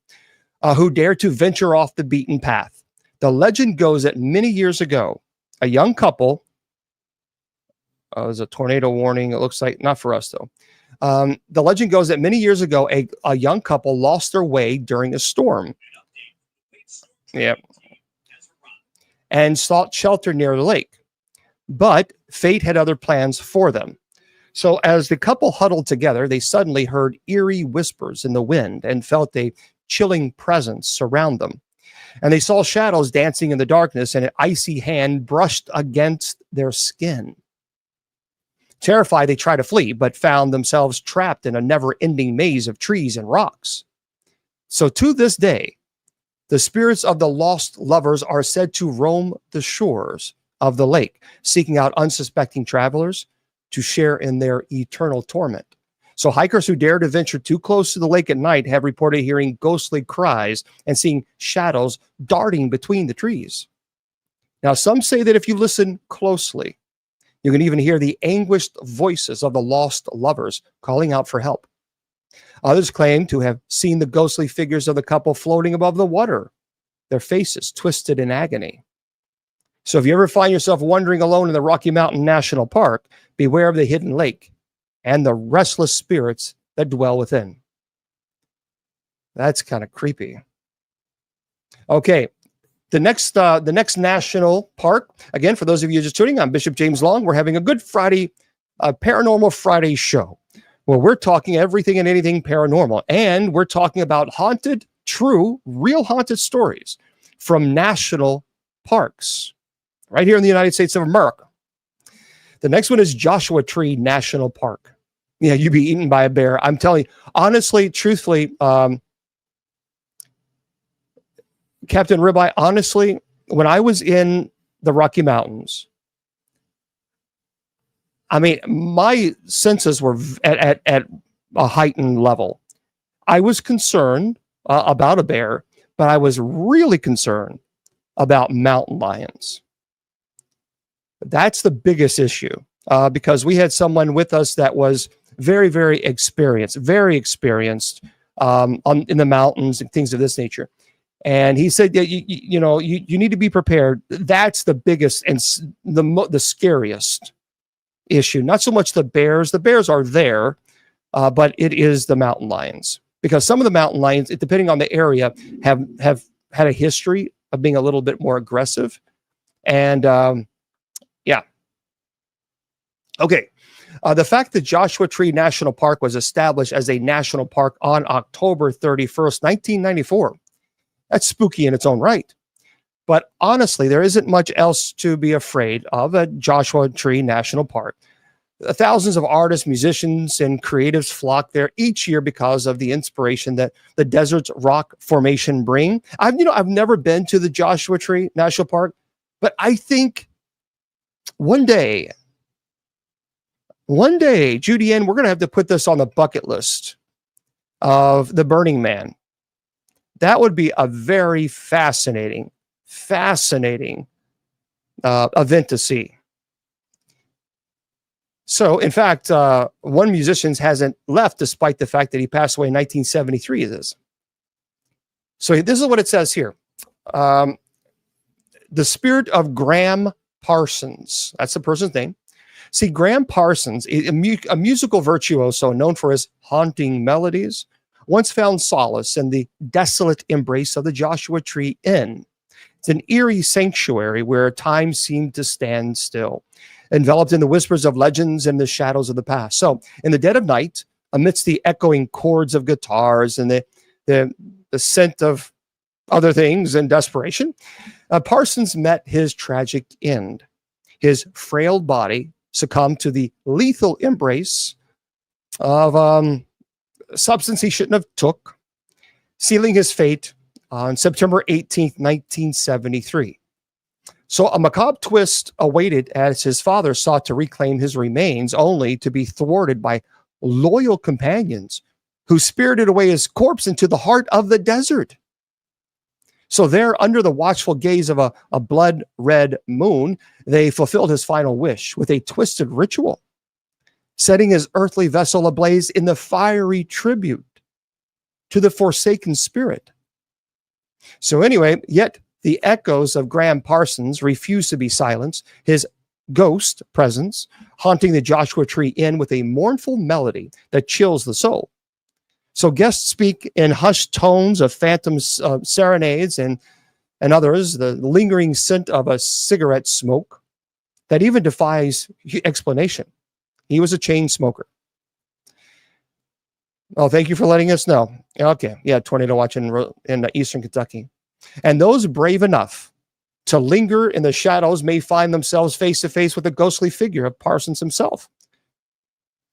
Who dare to venture off the beaten path. The legend goes that many years ago, a young couple, there's a tornado warning. It looks like not for us though. The legend goes that many years ago, a young couple lost their way during a storm. Yep. And sought shelter near the lake. But fate had other plans for them. So as the couple huddled together, they suddenly heard eerie whispers in the wind and felt a chilling presence surround them. And they saw shadows dancing in the darkness, and an icy hand brushed against their skin. Terrified, they tried to flee, but found themselves trapped in a never-ending maze of trees and rocks. So to this day, the spirits of the lost lovers are said to roam the shores of the lake, seeking out unsuspecting travelers to share in their eternal torment. So hikers who dare to venture too close to the lake at night have reported hearing ghostly cries and seeing shadows darting between the trees. Now, some say that if you listen closely, you can even hear the anguished voices of the lost lovers calling out for help. Others claim to have seen the ghostly figures of the couple floating above the water, their faces twisted in agony. So if you ever find yourself wandering alone in the Rocky Mountain National Park, beware of the hidden lake and the restless spirits that dwell within. That's kind of creepy. Okay, the next national park, again, for those of you just tuning in, I'm Bishop James Long. We're having a Good Friday, Paranormal Friday show, where we're talking everything and anything paranormal. And we're talking about haunted, true, real haunted stories from national parks right here in the United States of America. The next one is Joshua Tree National Park. Yeah, you'd be eaten by a bear. I'm telling you, honestly, truthfully, Captain Ribeye, honestly, when I was in the Rocky Mountains, I mean, my senses were at a heightened level. I was concerned about a bear, but I was really concerned about mountain lions. That's the biggest issue because we had someone with us that was very, very experienced in the mountains and things of this nature. And he said, you need to be prepared. That's the biggest and the scariest issue. Not so much the bears. The bears are there, but it is the mountain lions. Because some of the mountain lions, depending on the area, have had a history of being a little bit more aggressive. And yeah. Okay. The fact that Joshua Tree National Park was established as a national park on October 31st, 1994, that's spooky in its own right. But honestly, there isn't much else to be afraid of at Joshua Tree National Park. Thousands of artists, musicians, and creatives flock there each year because of the inspiration that the desert's rock formation bring. I've never been to the Joshua Tree National Park, but I think one day, Judy Ann, we're going to have to put this on the bucket list of the Burning Man. That would be a very fascinating event to see. So, in fact, one musician hasn't left despite the fact that he passed away in 1973. So this is what it says here. The spirit of Graham Parsons, that's the person's name. See, Graham Parsons, a musical virtuoso known for his haunting melodies, once found solace in the desolate embrace of the Joshua Tree Inn. It's an eerie sanctuary where time seemed to stand still, enveloped in the whispers of legends and the shadows of the past. So in the dead of night, amidst the echoing chords of guitars and the scent of other things and desperation, Parsons met his tragic end. His frail body succumbed to the lethal embrace of substance he shouldn't have took, sealing his fate on September 18th, 1973. So a macabre twist awaited as his father sought to reclaim his remains, only to be thwarted by loyal companions who spirited away his corpse into the heart of the desert. So there, under the watchful gaze of a blood-red moon, they fulfilled his final wish with a twisted ritual, setting his earthly vessel ablaze in the fiery tribute to the forsaken spirit. So anyway, yet the echoes of Graham Parsons refuse to be silenced, his ghost presence haunting the Joshua Tree Inn with a mournful melody that chills the soul. So guests speak in hushed tones of phantom serenades and others, the lingering scent of a cigarette smoke that even defies explanation. He was a chain smoker. Oh, thank you for letting us know. Okay, yeah, tornado watch in Eastern Kentucky. And those brave enough to linger in the shadows may find themselves face to face with the ghostly figure of Parsons himself,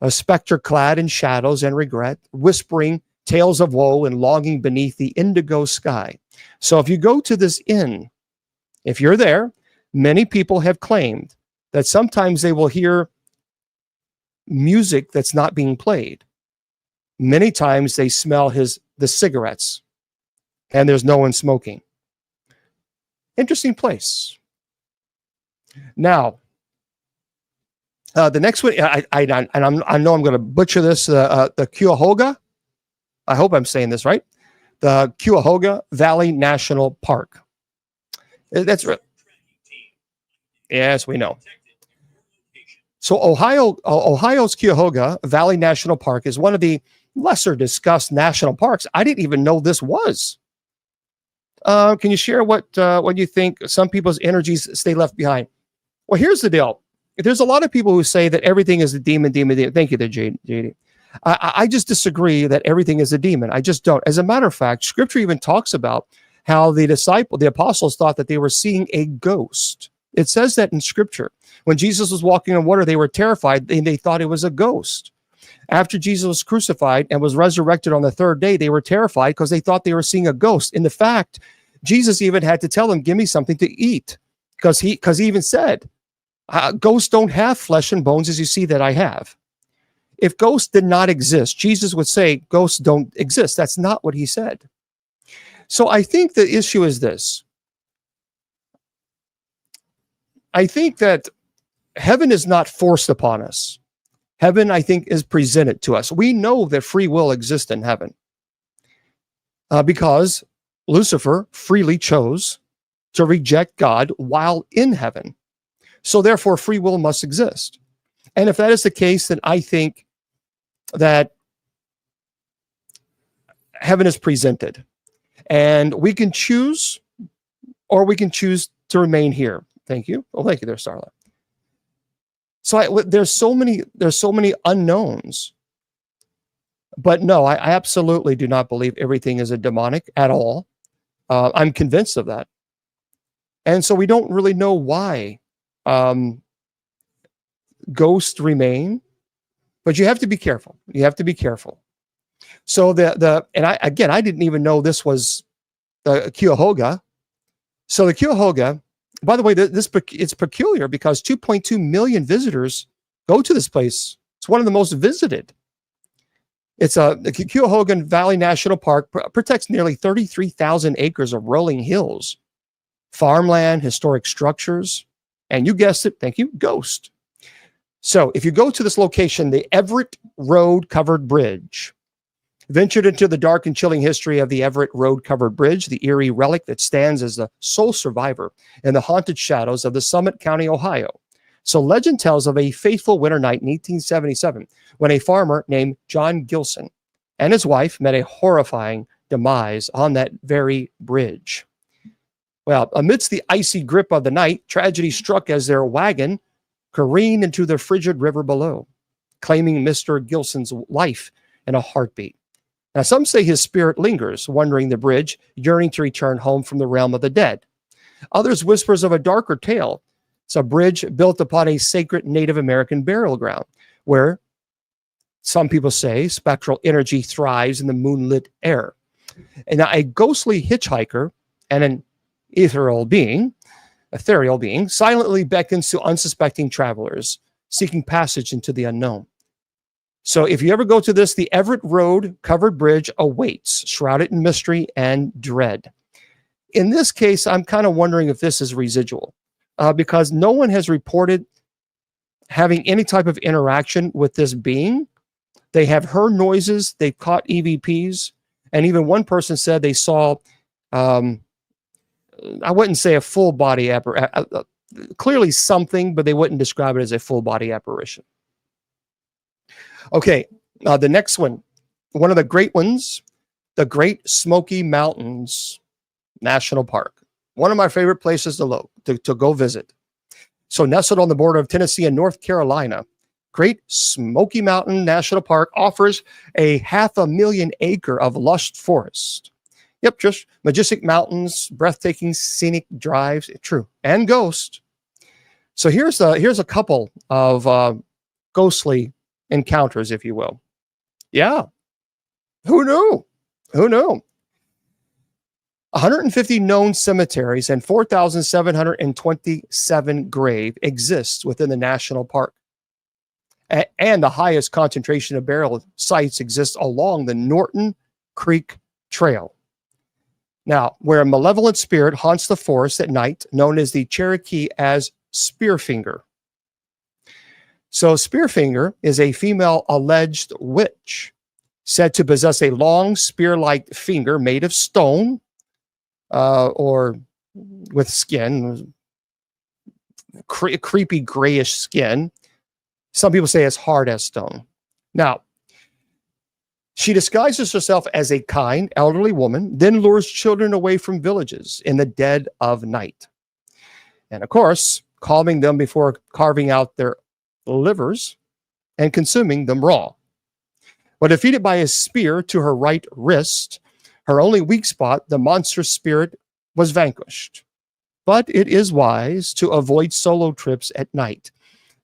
a specter clad in shadows and regret, whispering tales of woe and longing beneath the indigo sky. So if you go to this inn, if you're there, many people have claimed that sometimes they will hear music that's not being played. Many times they smell the cigarettes, and there's no one smoking. Interesting place. Now, the next one, I know I'm going to butcher this. The Cuyahoga. I hope I'm saying this right. The Cuyahoga Valley National Park. That's right. Yes, we know. So Ohio's Cuyahoga Valley National Park is one of the lesser discussed national parks. I didn't even know this was. Can you share what you think some people's energies stay left behind? Well, here's the deal. There's a lot of people who say that everything is a demon. Thank you there, JD. I just disagree that everything is a demon. I just don't. As a matter of fact, Scripture even talks about how the apostles thought that they were seeing a ghost. It says that in Scripture. When Jesus was walking on water, they were terrified and they thought it was a ghost. After Jesus was crucified and was resurrected on the third day, they were terrified because they thought they were seeing a ghost. In the fact, Jesus even had to tell them, give me something to eat, because he even said, ghosts don't have flesh and bones as you see that I have. If ghosts did not exist, Jesus would say ghosts don't exist. That's not what he said. So I think the issue is this. I think that heaven is not forced upon us. Heaven, I think, is presented to us. We know that free will exists in heaven because Lucifer freely chose to reject God while in heaven. So therefore, free will must exist. And if that is the case, then I think that heaven is presented. And we can choose, or we can choose to remain here. Thank you. Oh, thank you there, Starla. So there's so many unknowns. But no, I absolutely do not believe everything is a demonic at all. I'm convinced of that. And so we don't really know why ghosts remain, but you have to be careful. You have to be careful. So I didn't even know this was the Cuyahoga. So the Cuyahoga, by the way, it's peculiar because 2.2 million visitors go to this place. It's one of the most visited. The Cuyahoga Valley National Park protects nearly 33,000 acres of rolling hills, farmland, historic structures, and you guessed it, thank you, ghost. So if you go to this location, the Everett Road Covered Bridge, ventured into the dark and chilling history of the Everett Road Covered Bridge, the eerie relic that stands as the sole survivor in the haunted shadows of the Summit County, Ohio. So legend tells of a fateful winter night in 1877 when a farmer named John Gilson and his wife met a horrifying demise on that very bridge. Well, amidst the icy grip of the night, tragedy struck as their wagon careened into the frigid river below, claiming Mr. Gilson's life in a heartbeat. Now, some say his spirit lingers, wandering the bridge, yearning to return home from the realm of the dead. Others whispers of a darker tale. It's a bridge built upon a sacred Native American burial ground, where some people say spectral energy thrives in the moonlit air. And now a ghostly hitchhiker and an ethereal being silently beckons to unsuspecting travelers seeking passage into the unknown. So if you ever go to this, the Everett Road covered bridge awaits, shrouded in mystery and dread. In this case, I'm kind of wondering if this is residual, because no one has reported having any type of interaction with this being. They have heard noises, they've caught EVPs, and even one person said they saw, I wouldn't say a full body apparition, clearly something, but they wouldn't describe it as a full body apparition. Okay, the next one of the great ones, the Great Smoky Mountains National Park. One of my favorite places to go visit. So nestled on the border of Tennessee and North Carolina, Great Smoky Mountain National Park offers a 500,000 acre of lush forest. Yep, just majestic mountains, breathtaking scenic drives, true, and ghost. So here's a couple of ghostly encounters, if you will. Yeah, who knew? 150 known cemeteries and 4,727 graves exist within the national park. And the highest concentration of burial sites exists along the Norton Creek Trail. Now, where a malevolent spirit haunts the forest at night, known as the Cherokee as Spearfinger. So Spearfinger is a female alleged witch, said to possess a long spear-like finger made of stone, or with skin, creepy grayish skin. Some people say as hard as stone. Now, she disguises herself as a kind, elderly woman, then lures children away from villages in the dead of night. And of course, calming them before carving out their livers and consuming them raw. But defeated by a spear to her right wrist, her only weak spot, the monstrous spirit was vanquished. But it is wise to avoid solo trips at night.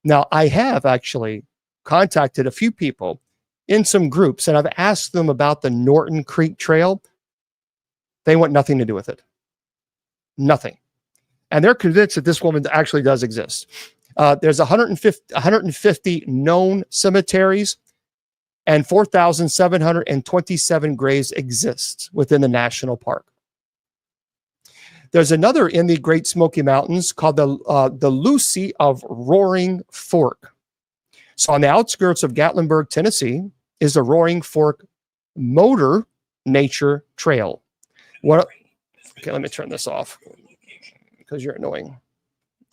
Now, I have actually contacted a few people in some groups, and I've asked them about the Norton Creek Trail. They want nothing to do with it. Nothing. And they're convinced that this woman actually does exist. There's 150 known cemeteries, and 4,727 graves exist within the national park. There's another in the Great Smoky Mountains called the Lucy of Roaring Fork. So on the outskirts of Gatlinburg, Tennessee, is the Roaring Fork Motor Nature Trail. Okay, let me turn this off because you're annoying.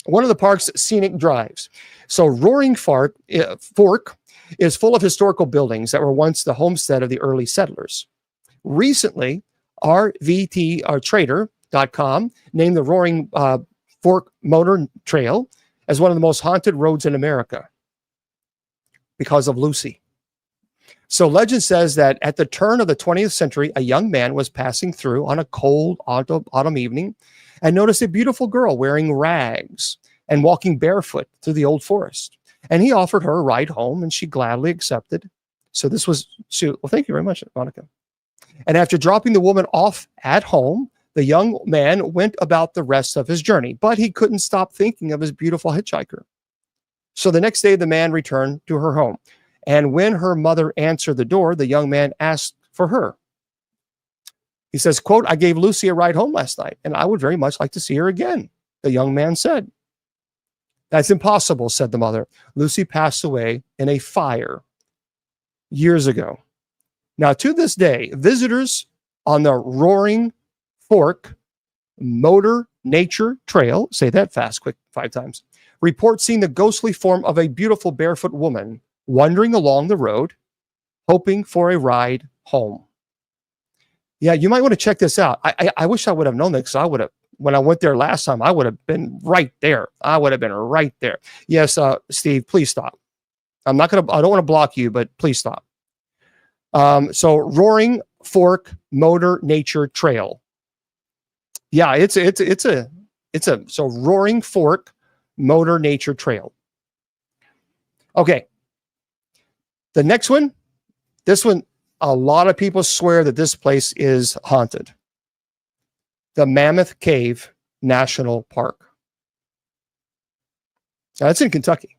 One of the park's scenic drives. So Roaring Fork is full of historical buildings that were once the homestead of the early settlers. Recently, RVTTrader.com named the Roaring Fork Motor Trail as one of the most haunted roads in America because of Lucy. So legend says that at the turn of the 20th century, a young man was passing through on a cold autumn evening and noticed a beautiful girl wearing rags and walking barefoot through the old forest. And he offered her a ride home, and she gladly accepted. So well, thank you very much, Monica. And after dropping the woman off at home, the young man went about the rest of his journey, but he couldn't stop thinking of his beautiful hitchhiker. So the next day, the man returned to her home. And when her mother answered the door, the young man asked for her. He says, quote, "I gave Lucy a ride home last night, and I would very much like to see her again," the young man said. "That's impossible," said the mother. "Lucy passed away in a fire years ago." Now, to this day, visitors on the Roaring Fork Motor Nature Trail, say that fast, quick, 5 times, report seeing the ghostly form of a beautiful barefoot woman wandering along the road, hoping for a ride home. Yeah, you might want to check this out. I wish I would have known that, because when I went there last time, I would have been right there. Yes, Steve, please stop. I don't want to block you, but please stop. So Roaring Fork Motor Nature Trail. Yeah, so Roaring Fork Motor Nature Trail. Okay. The next one, this one, a lot of people swear that this place is haunted. The Mammoth Cave National Park. Now, that's in Kentucky.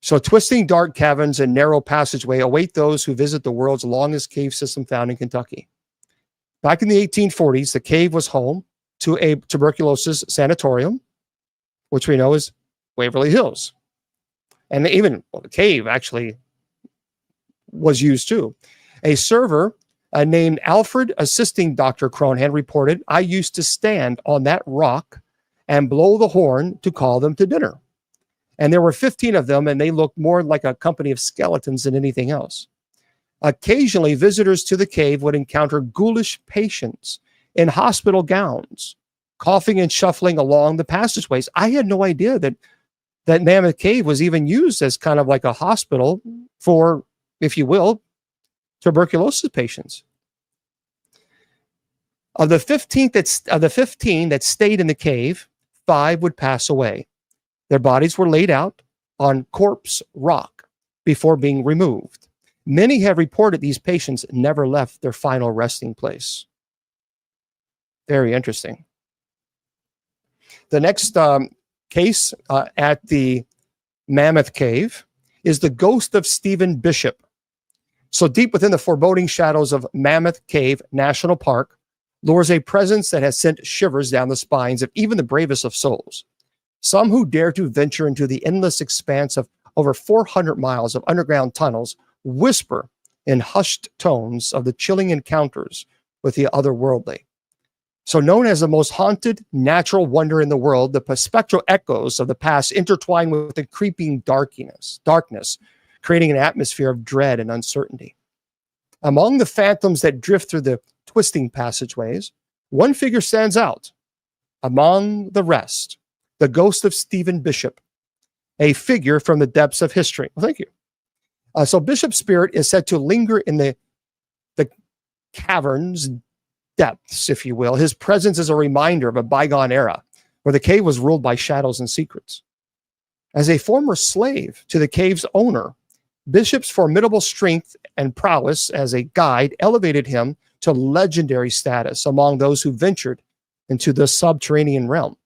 So twisting dark caverns and narrow passageway await those who visit the world's longest cave system found in Kentucky. Back in the 1840s, the cave was home to a tuberculosis sanatorium, which we know is Waverly Hills. And even the cave actually was used too. A server named Alfred, assisting Dr. Cronhan, reported, "I used to stand on that rock and blow the horn to call them to dinner. And there were 15 of them, and they looked more like a company of skeletons than anything else." Occasionally, visitors to the cave would encounter ghoulish patients in hospital gowns, coughing and shuffling along the passageways. I had no idea that Mammoth Cave was even used as kind of like a hospital for, if you will, tuberculosis patients. Of the 15 that stayed in the cave, 5 would pass away. Their bodies were laid out on corpse rock before being removed. Many have reported these patients never left their final resting place. Very interesting. The next case at the Mammoth Cave is the ghost of Stephen Bishop. So deep within the foreboding shadows of Mammoth Cave National Park lures a presence that has sent shivers down the spines of even the bravest of souls. Some who dare to venture into the endless expanse of over 400 miles of underground tunnels whisper in hushed tones of the chilling encounters with the otherworldly. So known as the most haunted natural wonder in the world, the spectral echoes of the past intertwine with the creeping darkness, creating an atmosphere of dread and uncertainty. Among the phantoms that drift through the twisting passageways, one figure stands out. Among the rest, the ghost of Stephen Bishop, a figure from the depths of history. Well, thank you. So Bishop's spirit is said to linger in the cavern's depths, if you will. His presence is a reminder of a bygone era where the cave was ruled by shadows and secrets. As a former slave to the cave's owner, Bishop's formidable strength and prowess as a guide elevated him to legendary status among those who ventured into the subterranean realm.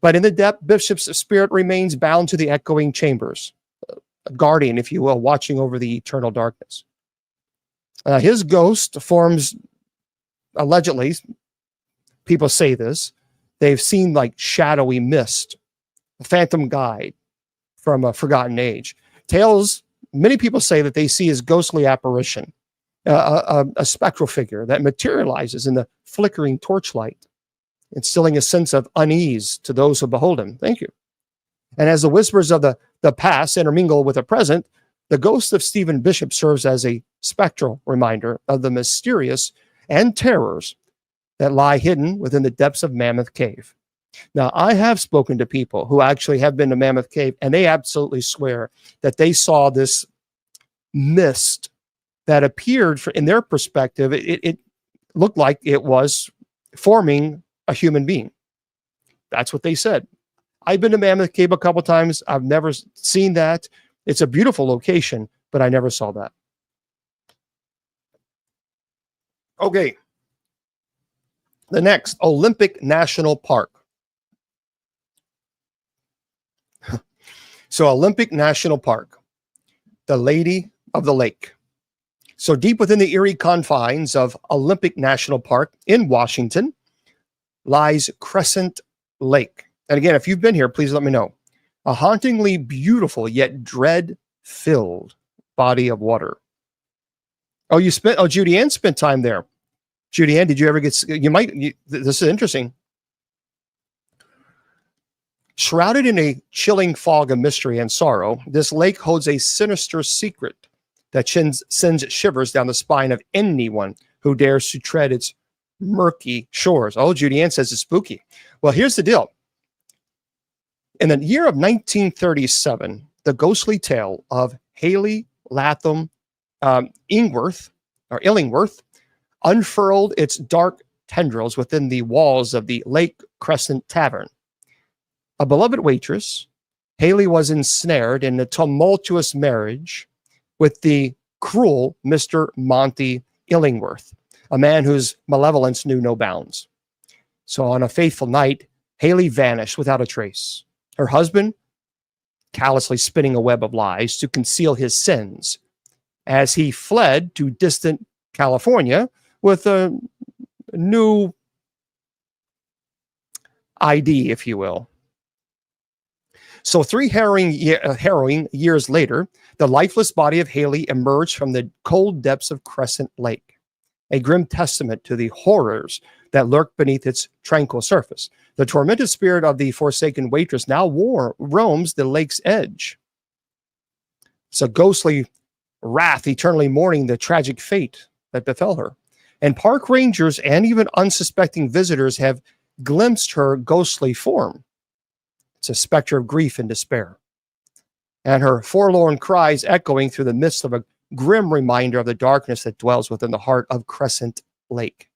But in the depth, Bishop's spirit remains bound to the echoing chambers, a guardian, if you will, watching over the eternal darkness. His ghost forms, allegedly, people say this, they've seen like shadowy mist, a phantom guide from a forgotten age. Tales, many people say that they see his ghostly apparition, a spectral figure that materializes in the flickering torchlight, instilling a sense of unease to those who behold him. Thank you. And as the whispers of the past intermingle with the present, the ghost of Stephen Bishop serves as a spectral reminder of the mysterious and terrors that lie hidden within the depths of Mammoth Cave. Now, I have spoken to people who actually have been to Mammoth Cave, and they absolutely swear that they saw this mist that appeared, in their perspective, it looked like it was forming a human being. That's what they said. I've been to Mammoth Cave a couple times. I've never seen that. It's a beautiful location, but I never saw that. Okay. The next, Olympic National Park. So Olympic National Park, the Lady of the Lake. So deep within the eerie confines of Olympic National Park in Washington lies Crescent Lake. And again, if you've been here, please let me know. A hauntingly beautiful yet dread-filled body of water. Judy Ann spent time there. Judy Ann, did you ever get, this is interesting. Shrouded in a chilling fog of mystery and sorrow, this lake holds a sinister secret that sends shivers down the spine of anyone who dares to tread its murky shores. Oh, Judy Ann says it's spooky. Well, here's the deal. In the year of 1937, the ghostly tale of Haley Latham Illingworth unfurled its dark tendrils within the walls of the Lake Crescent Tavern. A beloved waitress, Haley was ensnared in a tumultuous marriage with the cruel Mr. Monty Illingworth, a man whose malevolence knew no bounds. So on a fateful night, Haley vanished without a trace. Her husband, callously spinning a web of lies to conceal his sins, as he fled to distant California with a new ID, if you will. So 3 harrowing years later, the lifeless body of Haley emerged from the cold depths of Crescent Lake, a grim testament to the horrors that lurk beneath its tranquil surface. The tormented spirit of the forsaken waitress now roams the lake's edge. It's a ghostly wrath eternally mourning the tragic fate that befell her. And park rangers and even unsuspecting visitors have glimpsed her ghostly form. It's a specter of grief and despair, and her forlorn cries echoing through the midst of a grim reminder of the darkness that dwells within the heart of Crescent Lake.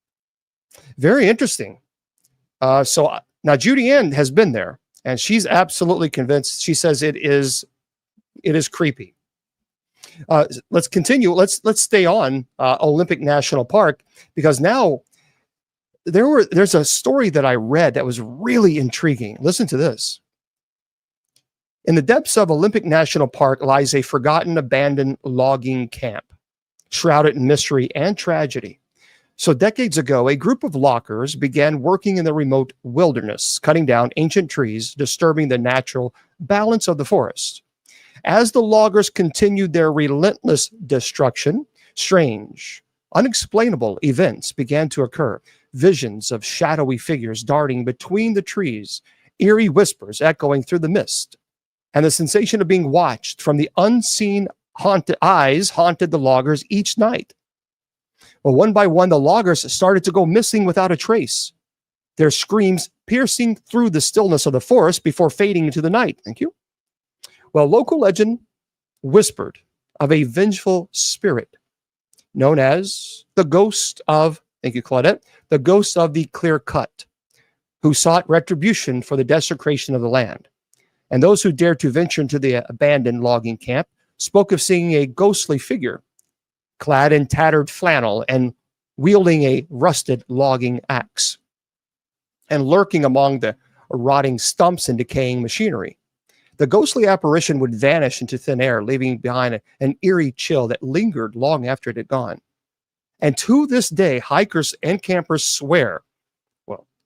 Very interesting. So now Judy Ann has been there, and she's absolutely convinced. She says it is creepy. Let's continue. Let's stay on Olympic National Park, because now there's a story that I read that was really intriguing. Listen to this. In the depths of Olympic National Park lies a forgotten, abandoned logging camp, shrouded in mystery and tragedy. So decades ago, a group of loggers began working in the remote wilderness, cutting down ancient trees, disturbing the natural balance of the forest. As the loggers continued their relentless destruction, strange, unexplainable events began to occur. Visions of shadowy figures darting between the trees, eerie whispers echoing through the mist, and the sensation of being watched from the unseen eyes haunted the loggers each night. Well, one by one, the loggers started to go missing without a trace, their screams piercing through the stillness of the forest before fading into the night. Thank you. Well, local legend whispered of a vengeful spirit known as the ghost of, thank you, Claudette, the ghost of the clear cut, who sought retribution for the desecration of the land. And those who dared to venture into the abandoned logging camp spoke of seeing a ghostly figure clad in tattered flannel and wielding a rusted logging axe, and lurking among the rotting stumps and decaying machinery. The ghostly apparition would vanish into thin air, leaving behind an eerie chill that lingered long after it had gone. And to this day, hikers and campers swear,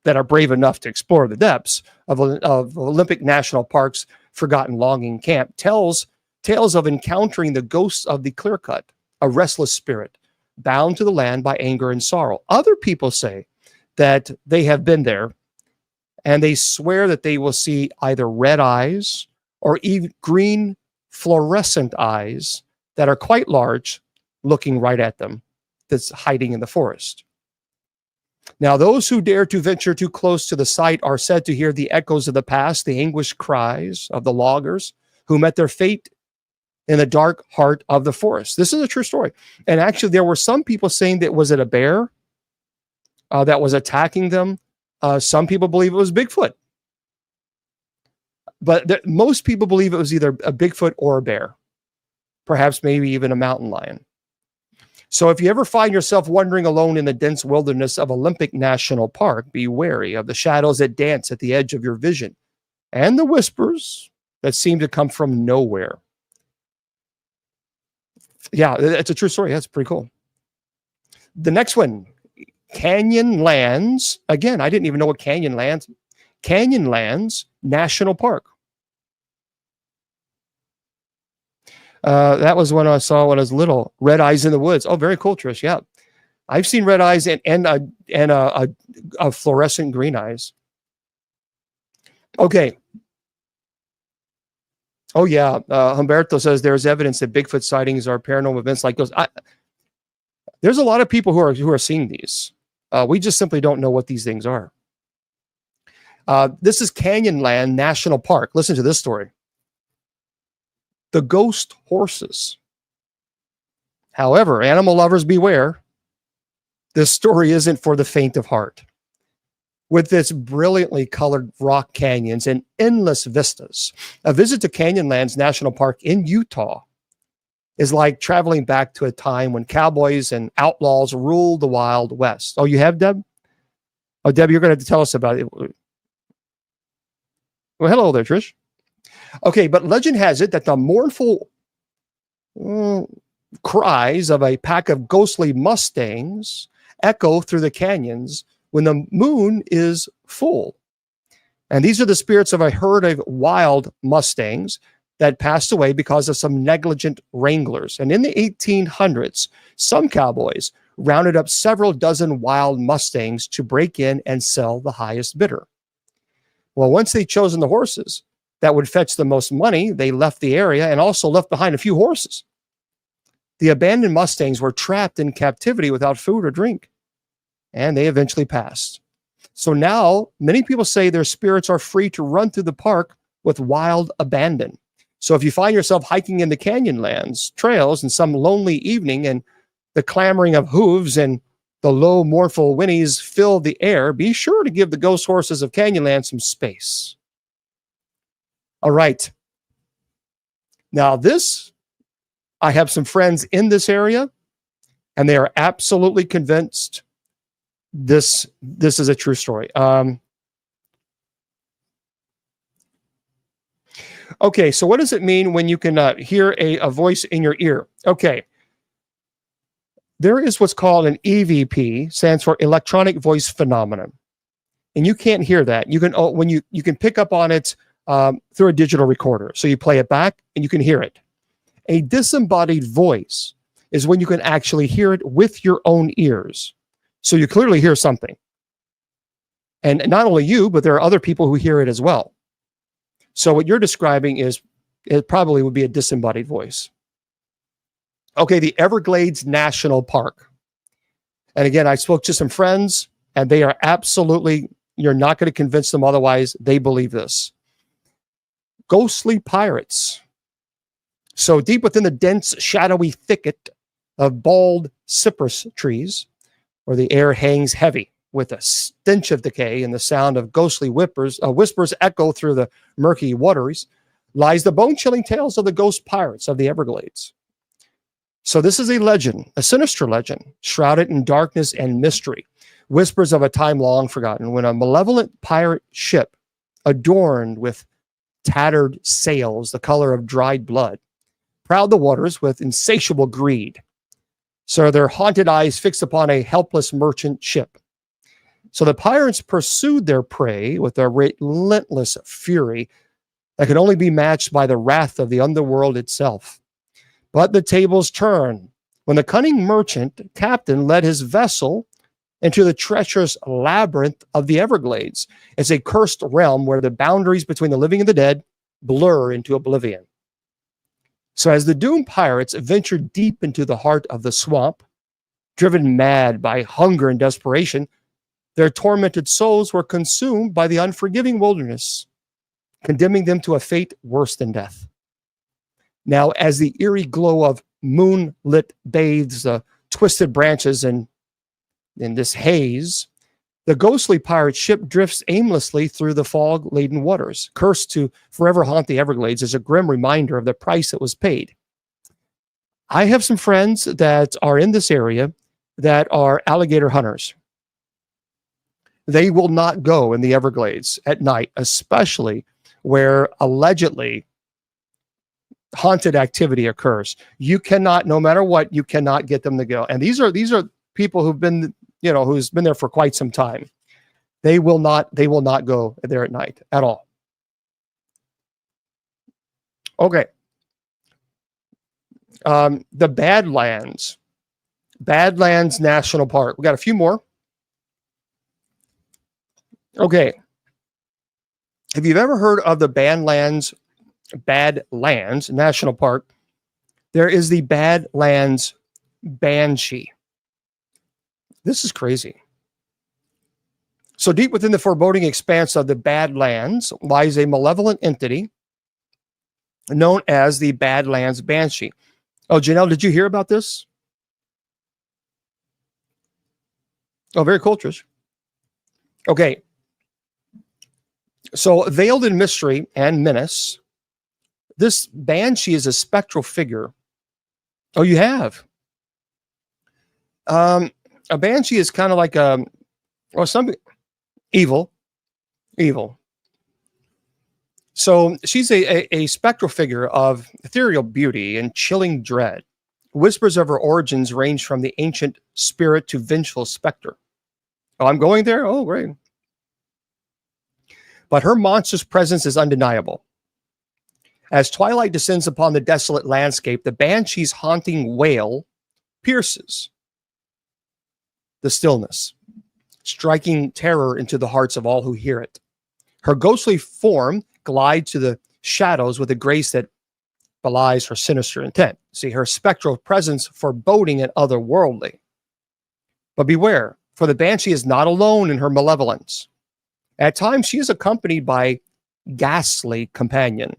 that are brave enough to explore the depths of Olympic National Park's forgotten logging camp, tales of encountering the ghosts of the clear cut, a restless spirit bound to the land by anger and sorrow. Other people say that they have been there, and they swear that they will see either red eyes or even green fluorescent eyes that are quite large, looking right at them, that's hiding in the forest. Now, those who dare to venture too close to the site are said to hear the echoes of the past, the anguished cries of the loggers who met their fate in the dark heart of the forest. This is a true story. And actually, there were some people saying that was it a bear that was attacking them? Some people believe it was Bigfoot. But most people believe it was either a Bigfoot or a bear, perhaps maybe even a mountain lion. So if you ever find yourself wandering alone in the dense wilderness of Olympic National Park, be wary of the shadows that dance at the edge of your vision and the whispers that seem to come from nowhere. Yeah, it's a true story. That's pretty cool. The next one, Canyonlands. Again, I didn't even know what Canyonlands National Park. That was when I saw when I was little. Red Eyes in the Woods. Oh, very cool, Trish. Yeah, I've seen red eyes and a fluorescent green eyes. Okay. Oh yeah, Humberto says there's evidence that Bigfoot sightings are paranormal events like those. There's a lot of people who are seeing these. We just simply don't know what these things are. This is Canyonland National Park. Listen to this story. The ghost horses. However, animal lovers beware. This story isn't for the faint of heart. With its brilliantly colored rock canyons and endless vistas, a visit to Canyonlands National Park in Utah is like traveling back to a time when cowboys and outlaws ruled the Wild West. Oh, you have, Deb? Oh, Deb, you're going to tell us about it. Well, hello there, Trish. Okay, but legend has it that the mournful cries of a pack of ghostly mustangs echo through the canyons when the moon is full. And these are the spirits of a herd of wild mustangs that passed away because of some negligent wranglers. And in the 1800s, some cowboys rounded up several dozen wild mustangs to break in and sell the highest bidder. Well, once they'd chosen the horses that would fetch the most money, they left the area and also left behind a few horses. The abandoned mustangs were trapped in captivity without food or drink, and they eventually passed. So now many people say their spirits are free to run through the park with wild abandon. So if you find yourself hiking in the Canyonlands trails in some lonely evening and the clamoring of hooves and the low mournful whinnies fill the air, be sure to give the ghost horses of Canyonland some space. All right. Now I have some friends in this area, and they are absolutely convinced this is a true story. Okay, so what does it mean when you can hear a voice in your ear? Okay, there is what's called an EVP, stands for electronic voice phenomenon, and you can't hear that. You can when you can pick up on it through a digital recorder. So you play it back, and you can hear it. A disembodied voice is when you can actually hear it with your own ears. So you clearly hear something. And not only you, but there are other people who hear it as well. So what you're describing it probably would be a disembodied voice. Okay, the Everglades National Park. And again, I spoke to some friends, and they are absolutely, you're not going to convince them otherwise. They believe this. Ghostly pirates. So deep within the dense, shadowy thicket of bald cypress trees, where the air hangs heavy with a stench of decay and the sound of ghostly whispers echo through the murky waters, lies the bone-chilling tales of the ghost pirates of the Everglades. So this is a legend, a sinister legend, shrouded in darkness and mystery, whispers of a time long forgotten, when a malevolent pirate ship, adorned with tattered sails the color of dried blood, prowled the waters with insatiable greed. So their haunted eyes fixed upon a helpless merchant ship. So the pirates pursued their prey with a relentless fury that could only be matched by the wrath of the underworld itself. But the tables turned when the cunning merchant captain led his vessel into the treacherous labyrinth of the Everglades. It's a cursed realm where the boundaries between the living and the dead blur into oblivion. So as the doomed pirates ventured deep into the heart of the swamp, driven mad by hunger and desperation, their tormented souls were consumed by the unforgiving wilderness, condemning them to a fate worse than death. Now, as the eerie glow of moonlit bathes the twisted branches in this haze, the ghostly pirate ship drifts aimlessly through the fog-laden waters, cursed to forever haunt the Everglades as a grim reminder of the price that was paid. I have some friends that are in this area that are alligator hunters. They will not go in the Everglades at night, especially where allegedly haunted activity occurs. You cannot, no matter what, you cannot get them to go. And these are people who've been, who's been there for quite some time. They will not go there at night at all. Okay. The Badlands National Park. We got a few more. Okay. Have you ever heard of the Badlands National Park? There is the Badlands Banshee. This is crazy. So deep within the foreboding expanse of the Badlands lies a malevolent entity known as the Badlands Banshee. Oh, Janelle, did you hear about this? Oh, very cool, Trish. Okay. So veiled in mystery and menace, this banshee is a spectral figure Oh, you have. Um, a banshee is kind of like or some evil, evil. So she's a spectral figure of ethereal beauty and chilling dread. Whispers of her origins range from the ancient spirit to vengeful specter. Oh, I'm going there? Oh, great. But her monstrous presence is undeniable. As twilight descends upon the desolate landscape, the banshee's haunting wail pierces the stillness, striking terror into the hearts of all who hear it. Her ghostly form glides to the shadows with a grace that belies her sinister intent. See, her spectral presence foreboding and otherworldly. But beware, for the banshee is not alone in her malevolence. At times, she is accompanied by ghastly companion,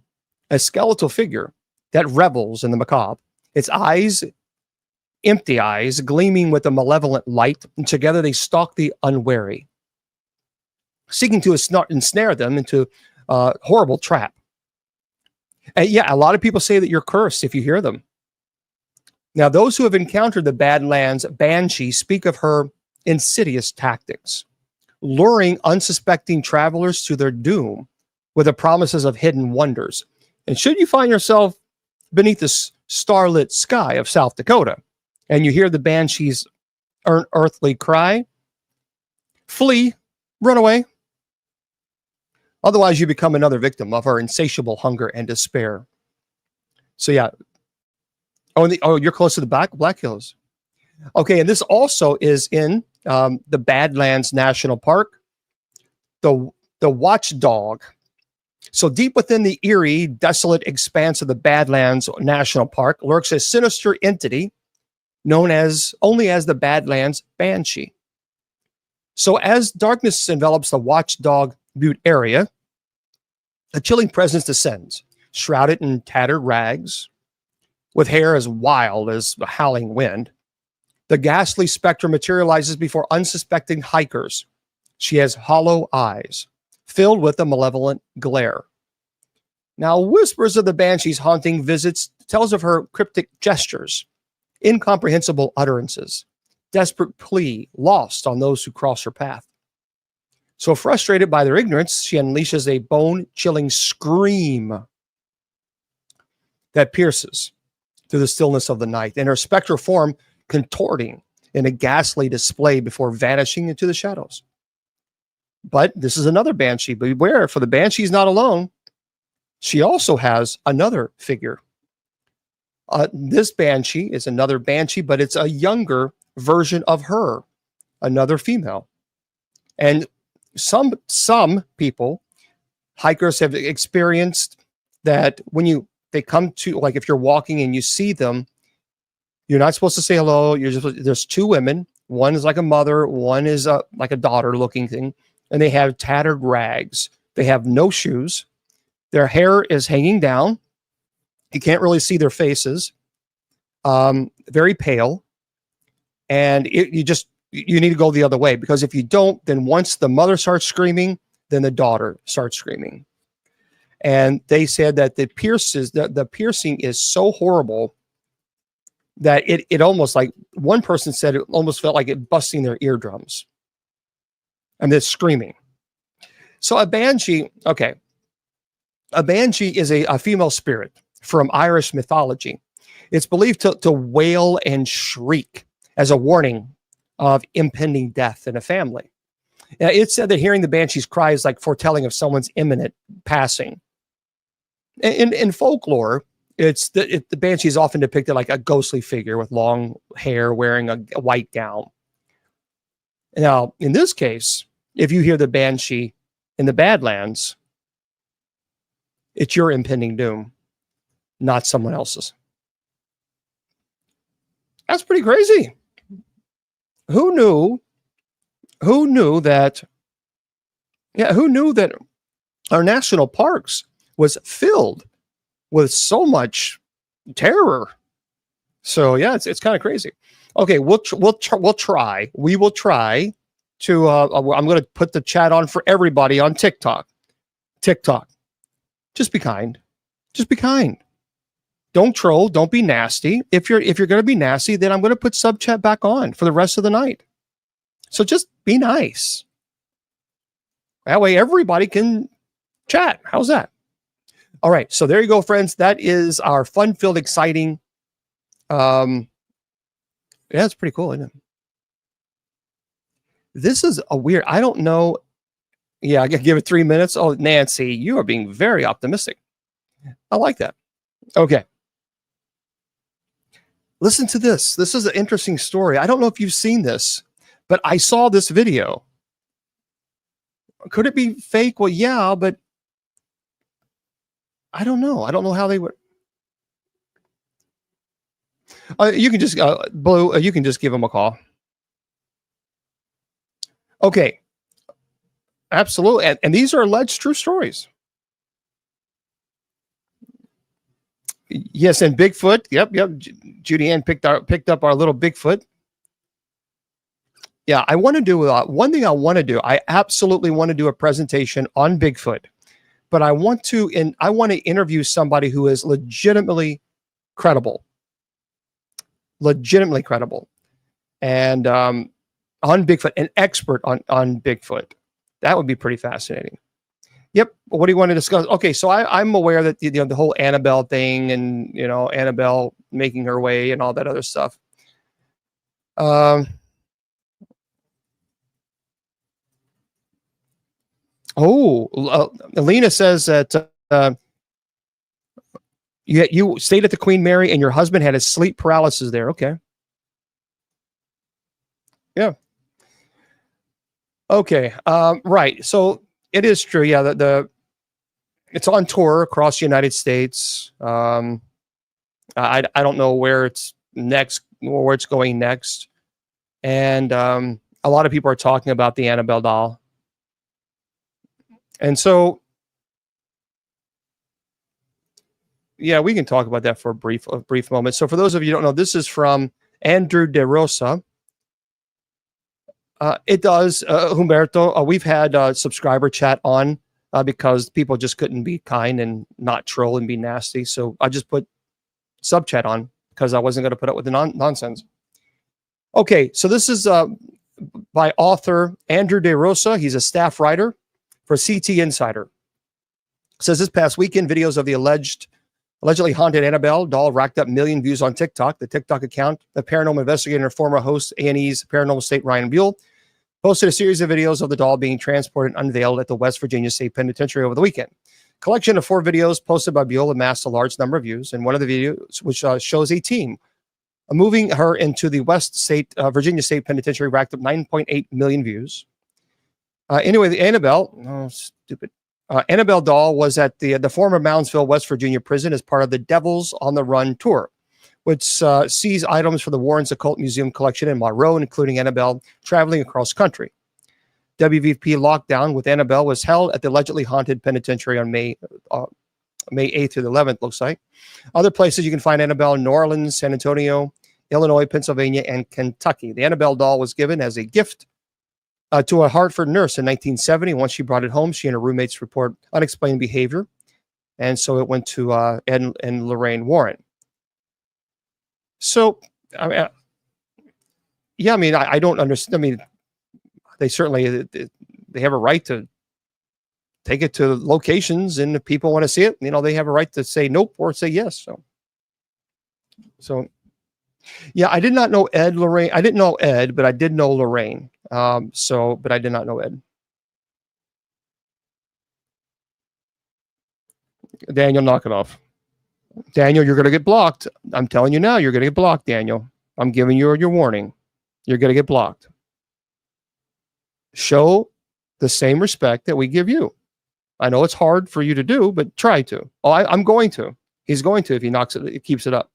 a skeletal figure that revels in the macabre. Its eyes, empty eyes, gleaming with a malevolent light, and together they stalk the unwary, seeking to ensnare them into a horrible trap. And yeah, a lot of people say that you're cursed if you hear them. Now, those who have encountered the Badlands banshee speak of her insidious tactics, luring unsuspecting travelers to their doom with the promises of hidden wonders. And should you find yourself beneath the starlit sky of South Dakota and you hear the banshee's earthly cry, flee, run away. Otherwise, you become another victim of her insatiable hunger and despair. So yeah. Oh, you're close to the Black Hills. Okay, and this also is in the Badlands National Park. The watchdog. So deep within the eerie, desolate expanse of the Badlands National Park lurks a sinister entity known only as the Badlands Banshee. So as darkness envelops the Watchdog Butte area, a chilling presence descends, shrouded in tattered rags, with hair as wild as a howling wind. The ghastly specter materializes before unsuspecting hikers. She has hollow eyes, filled with a malevolent glare. Now, whispers of the banshee's haunting visits tells of her cryptic gestures, incomprehensible utterances, desperate plea lost on those who cross her path. So frustrated by their ignorance, she unleashes a bone-chilling scream that pierces through the stillness of the night, and her spectral form contorting in a ghastly display before vanishing into the shadows. But this is another banshee. Beware, for the banshee's not alone. She also has another figure. This banshee is another banshee, but it's a younger version of her, another female. And some people, hikers, have experienced that when they come to, like, if you're walking and you see them, you're not supposed to say hello. There's two women. One is like a mother. One is like a daughter looking thing. And they have tattered rags. They have no shoes. Their hair is hanging down. You can't really see their faces. Very pale. And you need to go the other way, because if you don't, then once the mother starts screaming, then the daughter starts screaming. And they said that the piercing is so horrible that it almost, like one person said, it almost felt like it busting their eardrums. And they're screaming. So a banshee is a female spirit from Irish mythology. It's believed to wail and shriek as a warning of impending death in a family. It's said that hearing the banshee's cry is like foretelling of someone's imminent passing. In folklore, the banshee is often depicted like a ghostly figure with long hair wearing a white gown. Now, in this case, if you hear the banshee in the Badlands, it's your impending doom, not someone else's. That's pretty crazy. Who knew that our national parks was filled with so much terror? So yeah, it's kind of crazy. Okay, we will try to I'm going to put the chat on for everybody on TikTok. Just be kind. Don't troll. Don't be nasty. If you're going to be nasty, then I'm going to put sub chat back on for the rest of the night. So just be nice. That way everybody can chat. How's that? All right. So there you go, friends. That is our fun-filled, exciting. Yeah, it's pretty cool, isn't it? This is a weird. I don't know. Yeah, I can give it 3 minutes. Oh, Nancy, you are being very optimistic. I like that. Okay. Listen to this. This is an interesting story. I don't know if you've seen this, but I saw this video. Could it be fake? Well, yeah, but I don't know. I don't know how they would. You can just, Blue, you can just give them a call. Okay. Absolutely. And these are alleged true stories. Yes, and Bigfoot. Yep. Judy Ann picked up our little Bigfoot. Yeah, I want to do one thing. I absolutely want to do a presentation on Bigfoot, but I want to interview somebody who is legitimately credible, and on Bigfoot, an expert on Bigfoot. That would be pretty fascinating. Yep. What do you want to discuss? Okay, so I'm aware that the whole Annabelle thing, and Annabelle making her way and all that other stuff. Alina says that you stayed at the Queen Mary and your husband had a sleep paralysis there. Okay. Yeah. Okay. Right. So it is true. Yeah. It's on tour across the United States. I don't know where it's next, or where it's going next. And a lot of people are talking about the Annabelle doll. And so, yeah, we can talk about that for a brief moment. So for those of you who don't know, this is from Andrew De Rosa. It does, Humberto. We've had subscriber chat on because people just couldn't be kind and not troll and be nasty. So I just put sub chat on because I wasn't going to put up with the nonsense. Okay, so this is by author Andrew De Rosa. He's a staff writer for CT Insider. It says this past weekend, videos of the allegedly haunted Annabelle doll racked up million views on TikTok. The TikTok account, the paranormal investigator and former host A&E's Paranormal State Ryan Buell, posted a series of videos of the doll being transported and unveiled at the West Virginia State Penitentiary over the weekend. Collection of 4 videos posted by Buell amassed a large number of views, and one of the videos, which shows a team moving her into the Virginia State Penitentiary, racked up 9.8 million views. Anyway, the Annabelle doll was at the former Moundsville, West Virginia prison as part of the Devils on the Run tour, which sees items from the Warren's Occult Museum collection in Monroe, including Annabelle traveling across country. WVP lockdown with Annabelle was held at the allegedly haunted penitentiary on May 8th through the 11th, looks like. Other places you can find Annabelle in New Orleans, San Antonio, Illinois, Pennsylvania, and Kentucky. The Annabelle doll was given as a gift to a Hartford nurse in 1970. Once she brought it home, she and her roommates report unexplained behavior. And so it went to Ed and Lorraine Warren. So, I don't understand. I mean, they certainly they have a right to take it to locations, and if people want to see it, they have a right to say nope or say yes. So yeah, I did not know Lorraine. I didn't know Ed, but I did know Lorraine. But I did not know Ed. Daniel, knock it off. Daniel, you're going to get blocked. I'm telling you now, you're going to get blocked, Daniel. I'm giving you your warning. You're going to get blocked. Show the same respect that we give you. I know it's hard for you to do, but try to. I'm going to. He's going to if he keeps it up.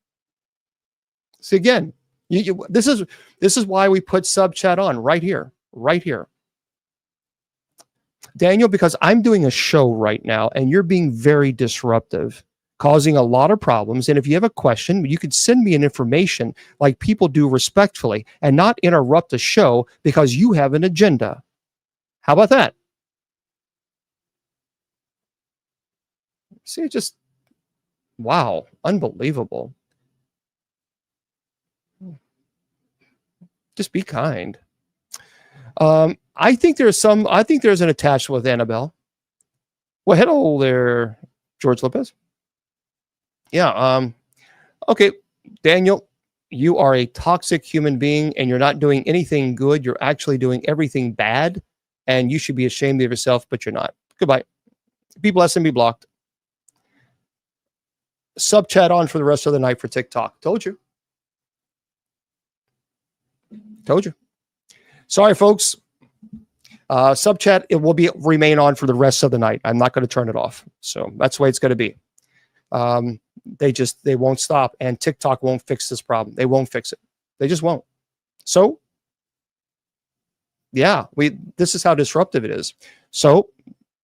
See, again, this is why we put sub chat on right here. Daniel, because I'm doing a show right now and you're being very disruptive, causing a lot of problems. And if you have a question, you could send me an information like people do respectfully and not interrupt the show because you have an agenda. How about that? See, wow. Unbelievable. Just be kind. I think there's an attachment with Annabelle. Well, hello there, George Lopez. Yeah. Okay, Daniel, you are a toxic human being and you're not doing anything good. You're actually doing everything bad and you should be ashamed of yourself, but you're not. Goodbye. Be blessed and be blocked. Sub chat on for the rest of the night for TikTok. Told you. Told you. Sorry, folks. Sub chat, it will remain on for the rest of the night. I'm not going to turn it off. So that's the way it's going to be. They won't stop, and TikTok won't fix this problem. They won't fix it. They just won't. So yeah, this is how disruptive it is. So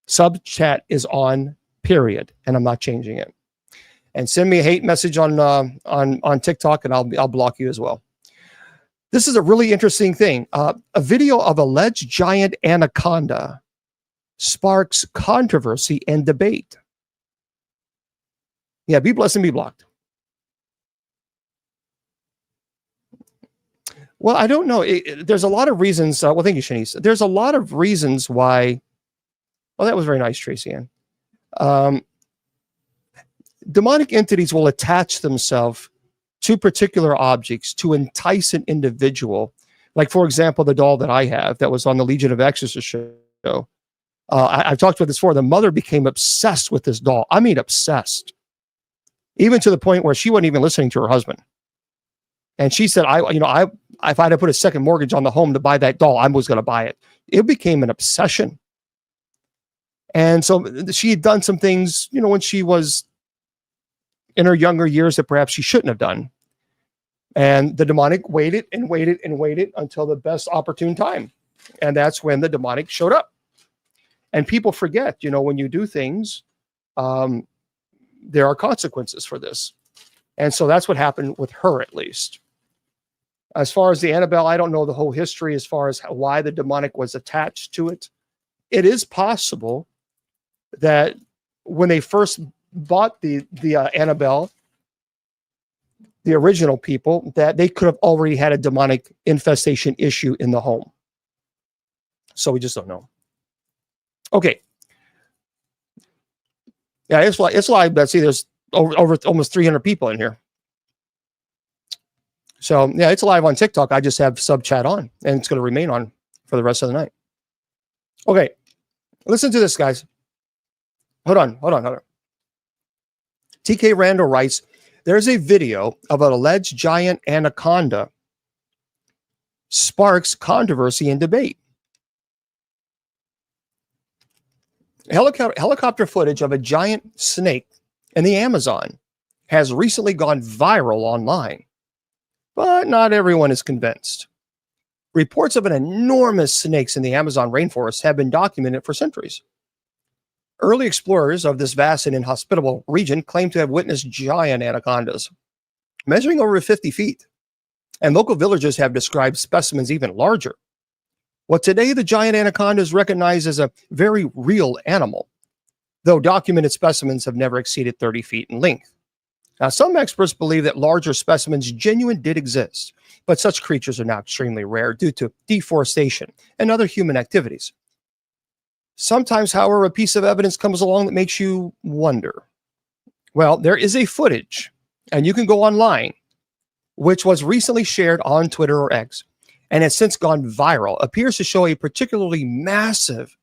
sub chat is on, period, and I'm not changing it. And send me a hate message on TikTok, and I'll block you as well. This is a really interesting thing. A video of alleged giant anaconda sparks controversy and debate. Yeah, be blessed and be blocked. Well, I don't know. There's a lot of reasons. Well, thank you, Shanice. There's a lot of reasons why. Well, that was very nice, Tracy Ann. Demonic entities will attach themselves to particular objects to entice an individual. Like, for example, the doll that I have that was on the Legion of Exorcists show. I've talked about this before. The mother became obsessed with this doll. I mean, obsessed. Even to the point where she wasn't even listening to her husband. And she said, if I had to put a second mortgage on the home to buy that doll, I was going to buy it. It became an obsession. And so she had done some things, when she was in her younger years that perhaps she shouldn't have done. And the demonic waited and waited and waited until the best opportune time. And that's when the demonic showed up. And people forget, when you do things, there are consequences for this. And so that's what happened with her, at least. As far as the Annabelle, I don't know the whole history as far as why the demonic was attached to it. It is possible that when they first bought the Annabelle, the original people, that they could have already had a demonic infestation issue in the home. So we just don't know. Okay. Yeah, it's live. Let's see, there's over almost 300 people in here. So yeah, it's live on TikTok. I just have sub chat on, and it's going to remain on for the rest of the night. Okay, listen to this, guys. Hold on. TK Randall writes, there's a video of an alleged giant anaconda sparks controversy and debate. Helicopter footage of a giant snake in the Amazon has recently gone viral online, but not everyone is convinced. Reports of an enormous snakes in the Amazon rainforest have been documented for centuries. Early explorers of this vast and inhospitable region claim to have witnessed giant anacondas, measuring over 50 feet, and local villagers have described specimens even larger. What today the giant anaconda is recognized as a very real animal, though documented specimens have never exceeded 30 feet in length. Now, some experts believe that larger specimens genuinely did exist, but such creatures are now extremely rare due to deforestation and other human activities. Sometimes, however, a piece of evidence comes along that makes you wonder. Well, there is a footage, and you can go online, which was recently shared on Twitter or X, and has since gone viral, appears to show a particularly massive,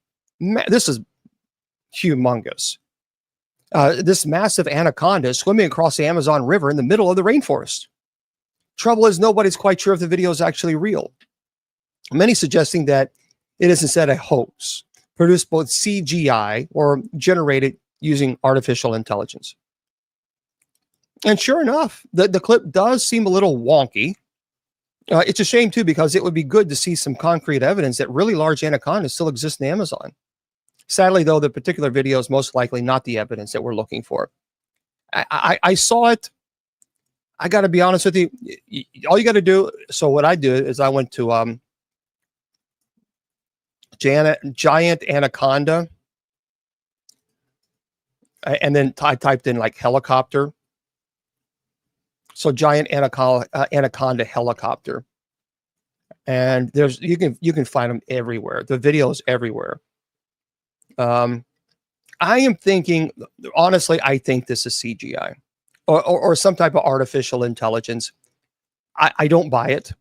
this is humongous, this massive anaconda swimming across the Amazon River in the middle of the rainforest. Trouble is, nobody's quite sure if the video is actually real. Many suggesting that it is instead a hoax, produced both CGI or generated using artificial intelligence. And sure enough, the clip does seem a little wonky. It's a shame, too, because it would be good to see some concrete evidence that really large anacondas still exist in the Amazon. Sadly, though, the particular video is most likely not the evidence that we're looking for. I saw it. I got to be honest with you. All you got to do. So what I did is I went to giant anaconda, and then I typed in like helicopter, So giant anaconda helicopter. And you can find them everywhere. The videos everywhere. I am thinking, honestly, I think this is CGI or some type of artificial intelligence. I don't buy it.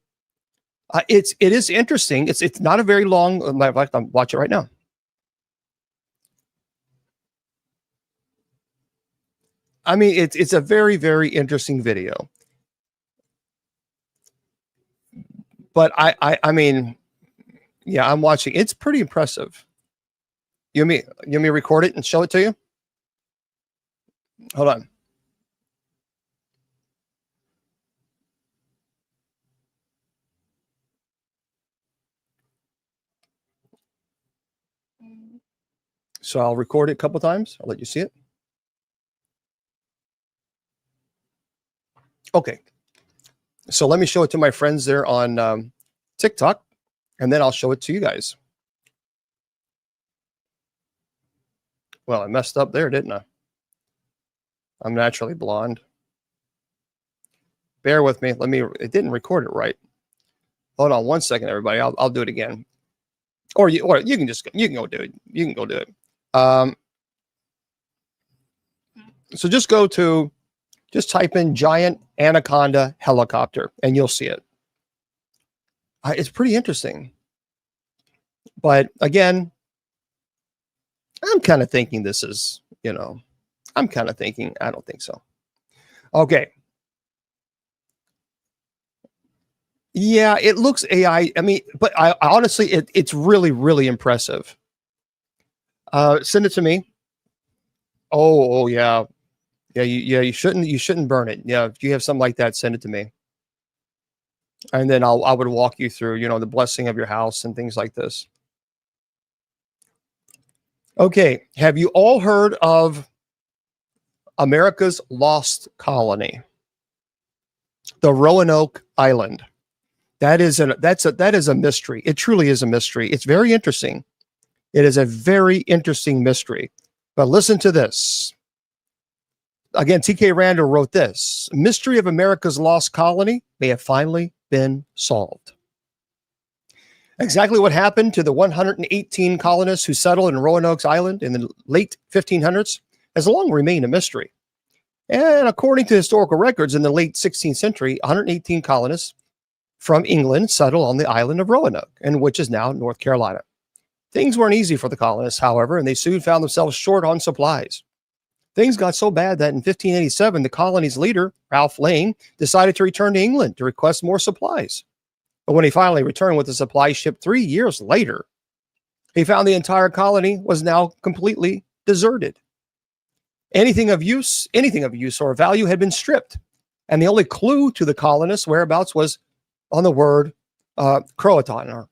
It is interesting. It's not a very long. I'm watch it right now. I mean, it's a very, very interesting video. But I mean, yeah, I'm watching. It's pretty impressive. You want me to record it and show it to you? Hold on. So I'll record it a couple times. I'll let you see it. Okay. So let me show it to my friends there on TikTok, and then I'll show it to you guys. Well, I messed up there, didn't I? I'm naturally blonde. Bear with me. It didn't record it right. Hold on one second, everybody. I'll do it again. Or you can go do it. You can go do it. So just type in giant anaconda helicopter and you'll see it. It's pretty interesting. But again, I'm kind of thinking this is, I don't think so. Okay. Yeah, it looks AI. I mean, but I honestly, it's really, really impressive. Send it to me. Oh yeah. Yeah, you shouldn't burn it. Yeah, if you have something like that, send it to me. And then I would walk you through, the blessing of your house and things like this. Okay, have you all heard of America's lost colony? The Roanoke Island. That is a mystery. It truly is a mystery. It's very interesting. It is a very interesting mystery. But listen to this. Again, T.K. Randall wrote this. Mystery of America's lost colony may have finally been solved. Exactly what happened to the 118 colonists who settled in Roanoke Island in the late 1500s has long remained a mystery. And according to historical records, in the late 16th century, 118 colonists from England settled on the island of Roanoke, and which is now North Carolina. Things weren't easy for the colonists, however, and they soon found themselves short on supplies. Things got so bad that in 1587, the colony's leader, Ralph Lane, decided to return to England to request more supplies. But when he finally returned with a supply ship 3 years later, he found the entire colony was now completely deserted. Anything of use or value had been stripped, and the only clue to the colonists' whereabouts was on the word croton,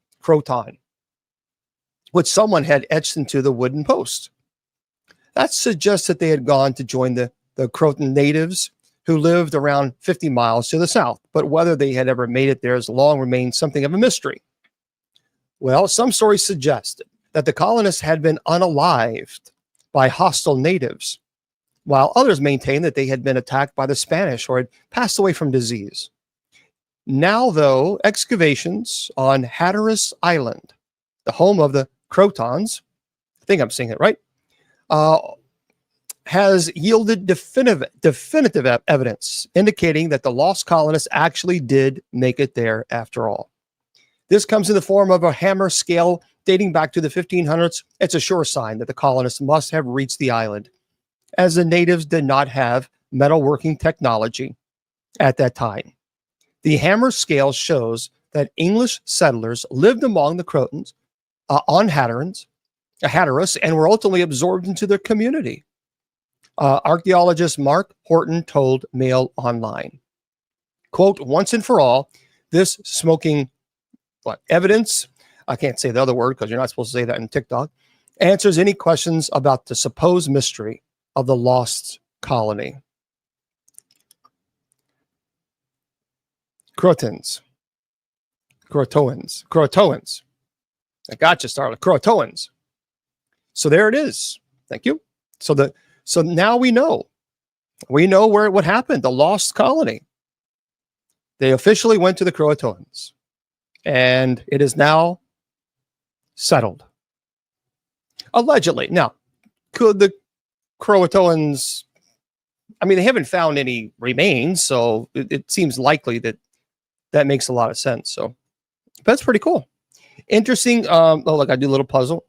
which someone had etched into the wooden post. That suggests that they had gone to join the Croton natives who lived around 50 miles to the south, but whether they had ever made it there has long remained something of a mystery. Well, some stories suggest that the colonists had been unalived by hostile natives, while others maintain that they had been attacked by the Spanish or had passed away from disease. Now, though, excavations on Hatteras Island, the home of the Crotons, I think I'm saying it right, has yielded definitive evidence indicating that the lost colonists actually did make it there after all. This comes in the form of a hammer scale dating back to the 1500s. It's a sure sign that the colonists must have reached the island, as the natives did not have metalworking technology at that time. The hammer scale shows that English settlers lived among the Crotons on Hatteras and were ultimately absorbed into their community. Archaeologist Mark Horton told Mail Online, quote, once and for all, this smoking evidence, I can't say the other word because you're not supposed to say that in TikTok, answers any questions about the supposed mystery of the lost colony. Croatoans. I got you, Starla. Croatoans. So there it is. Thank you. So now we know what happened. The lost colony. They officially went to the Croatoans, and it is now settled. Allegedly. Now, could the Croatoans, I mean, they haven't found any remains, so it seems likely that that makes a lot of sense. So that's pretty cool. Interesting. Oh, look, I do a little puzzle.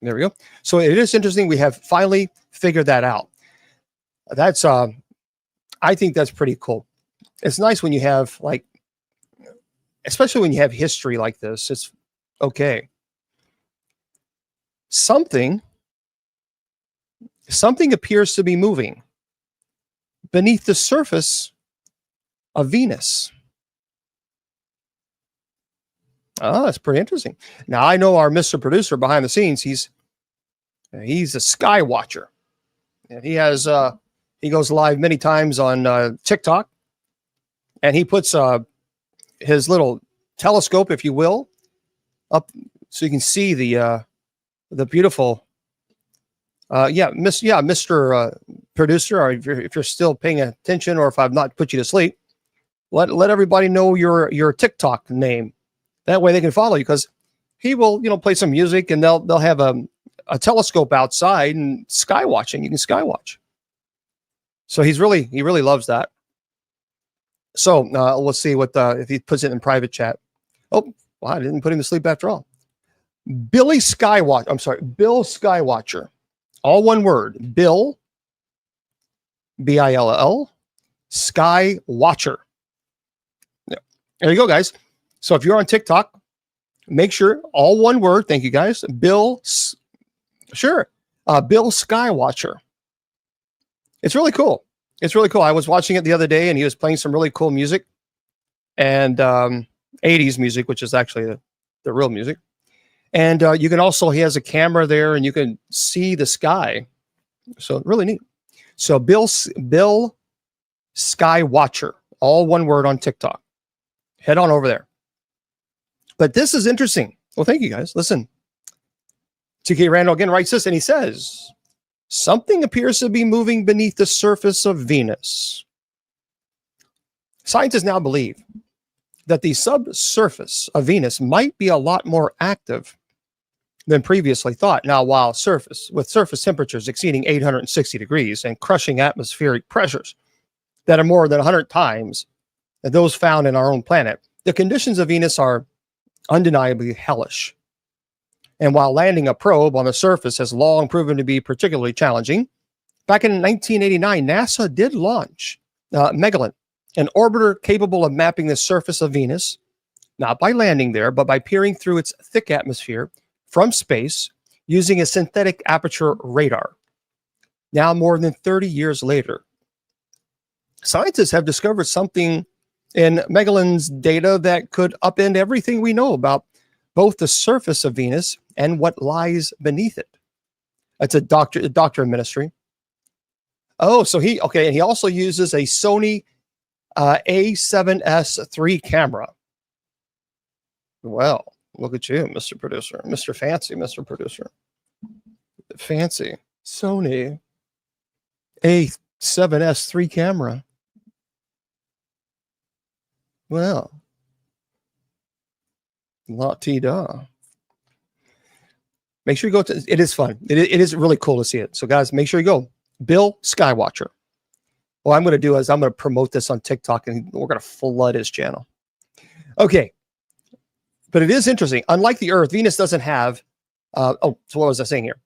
There we go. So it is interesting. We have finally figured that out. That's, I think that's pretty cool. It's nice when you have, like, especially when you have history like this. It's okay. Something appears to be moving beneath the surface of Venus. Oh, that's pretty interesting. Now, I know our Mr. Producer behind the scenes, he's a sky watcher. And he has he goes live many times on TikTok, and he puts his little telescope, if you will, up so you can see the beautiful Mr. Producer, or if you're still paying attention, or if I've not put you to sleep, let everybody know your TikTok name. That way they can follow you, because he will, play some music, and they'll have a telescope outside and sky watching. You can sky watch. So he really loves that. So we'll see what if he puts it in private chat. Oh, well, I didn't put him to sleep after all. Bill Skywatcher. All one word. Bill, Bill, Sky Watcher. Yeah. There you go, guys. So if you're on TikTok, make sure, all one word. Thank you, guys. Bill Skywatcher. It's really cool. It's really cool. I was watching it the other day, and he was playing some really cool music, and 80s music, which is actually the real music. And you can also, he has a camera there, and you can see the sky. So really neat. So Bill Skywatcher, all one word on TikTok. Head on over there. But this is interesting. Well, thank you, guys. Listen. TK Randall again writes this, and he says, something appears to be moving beneath the surface of Venus. Scientists now believe that the subsurface of Venus might be a lot more active than previously thought. Now, with surface temperatures exceeding 860 degrees and crushing atmospheric pressures that are more than 100 times those found in our own planet, the conditions of Venus are undeniably hellish. And while landing a probe on the surface has long proven to be particularly challenging, back in 1989, NASA did launch Magellan, an orbiter capable of mapping the surface of Venus, not by landing there, but by peering through its thick atmosphere from space using a synthetic aperture radar. Now, more than 30 years later, scientists have discovered something in Magellan's data that could upend everything we know about both the surface of Venus and what lies beneath it. That's a doctor of ministry. Oh, so he also uses a Sony A7S III camera. Well, look at you, Mr. Producer, Mr. Fancy, Mr. Producer. Fancy. Sony A7S III camera. Well, la-ti-da. Make sure you go to, it is fun. It is really cool to see it. So guys, make sure you go. Bill Skywatcher. What I'm going to do is I'm going to promote this on TikTok, and we're going to flood his channel. Okay. But it is interesting. Unlike the Earth, Venus doesn't have, so what was I saying here?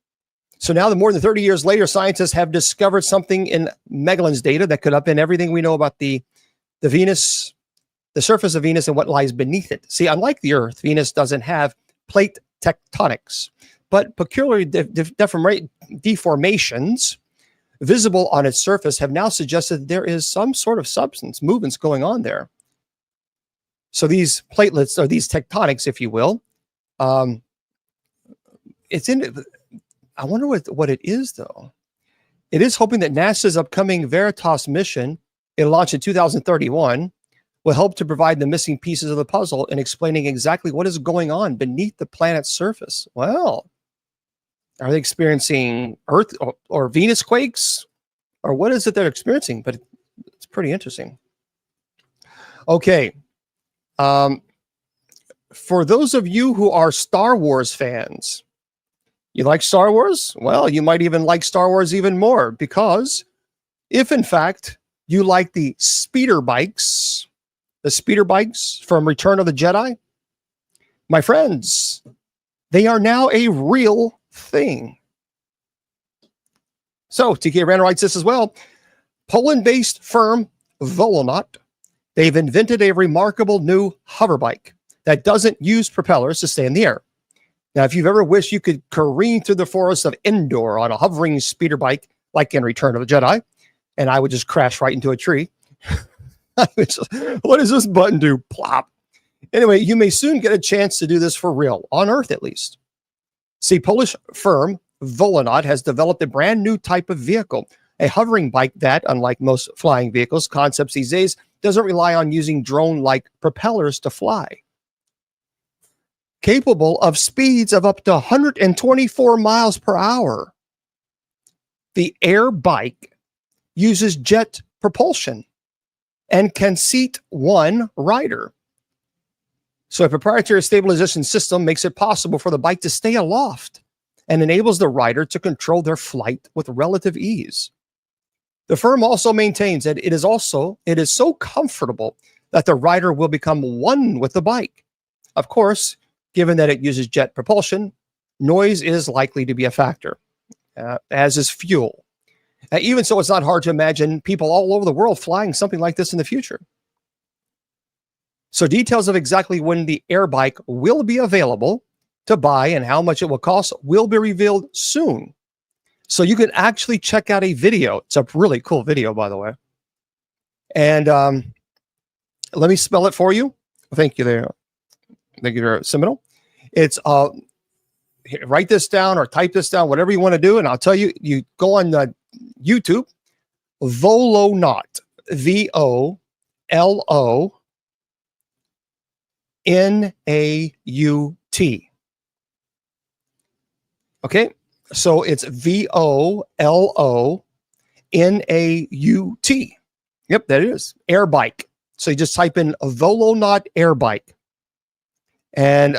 So now, more than 30 years later, scientists have discovered something in Magellan's data that could upend everything we know about the Venus, the surface of Venus and what lies beneath it. See, unlike the Earth, Venus doesn't have plate tectonics, but peculiar deformations visible on its surface have now suggested that there is some sort of substance movements going on there. So these platelets, or these tectonics, if you will, it's in. I wonder what it is, though. It is hoping that NASA's upcoming Veritas mission, it'll launch in 2031, will help to provide the missing pieces of the puzzle in explaining exactly what is going on beneath the planet's surface. Well, are they experiencing Earth or Venus quakes, or what is it they're experiencing? But it's Pretty interesting. Okay. For those of you who are Star Wars fans, you like Star Wars? Well, you might even like Star Wars even more, because if in fact you like the speeder bikes from Return of the Jedi, my friends, they are now a real thing. So TK Randall writes this as well. Poland-based firm Volonaut, they've invented a remarkable new hover bike that doesn't use propellers to stay in the air. Now, if you've ever wished you could careen through the forest of Endor on a hovering speeder bike, like in Return of the Jedi, and I would just crash right into a tree. What does this button do? Plop. Anyway, you may soon get a chance to do this for real, on Earth at least. See, Polish firm Volonaut has developed a brand new type of vehicle, a hovering bike that, unlike most flying vehicles concepts these days, doesn't rely on using drone-like propellers to fly. Capable of speeds of up to 124 miles per hour. The air bike uses jet propulsion and can seat one rider. So a proprietary stabilization system makes it possible for the bike to stay aloft and enables the rider to control their flight with relative ease. The firm also maintains that it is so comfortable that the rider will become one with the bike. Of course, given that it uses jet propulsion, noise is likely to be a factor, as is fuel. Even so, it's not hard to imagine people all over the world flying something like this in the future. So details of exactly when the air bike will be available to buy and how much it will cost will be revealed soon. So you can actually check out a video. It's a really cool video, by the way. And let me spell it for you. Thank you there. Thank you there, Seminole. It's write this down or type this down, whatever you want to do. And I'll tell you, you go on YouTube, Volonaut, VOLONAUT. Okay, so it's VOLONAUT. Yep, that is air bike. So you just type in Volonaut air bike, and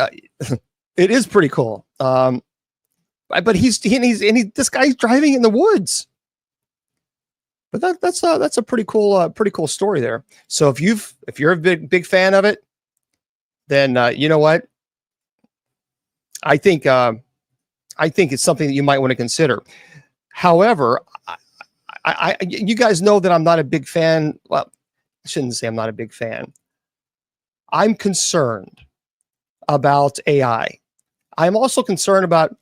it is pretty cool. But this guy's driving in the woods. But that's a pretty cool story there. So if you're a big fan of it, then you know what? I think it's something that you might want to consider. However, you guys know that I'm not a big fan. Well, I shouldn't say I'm not a big fan. I'm concerned about AI. I'm also concerned about,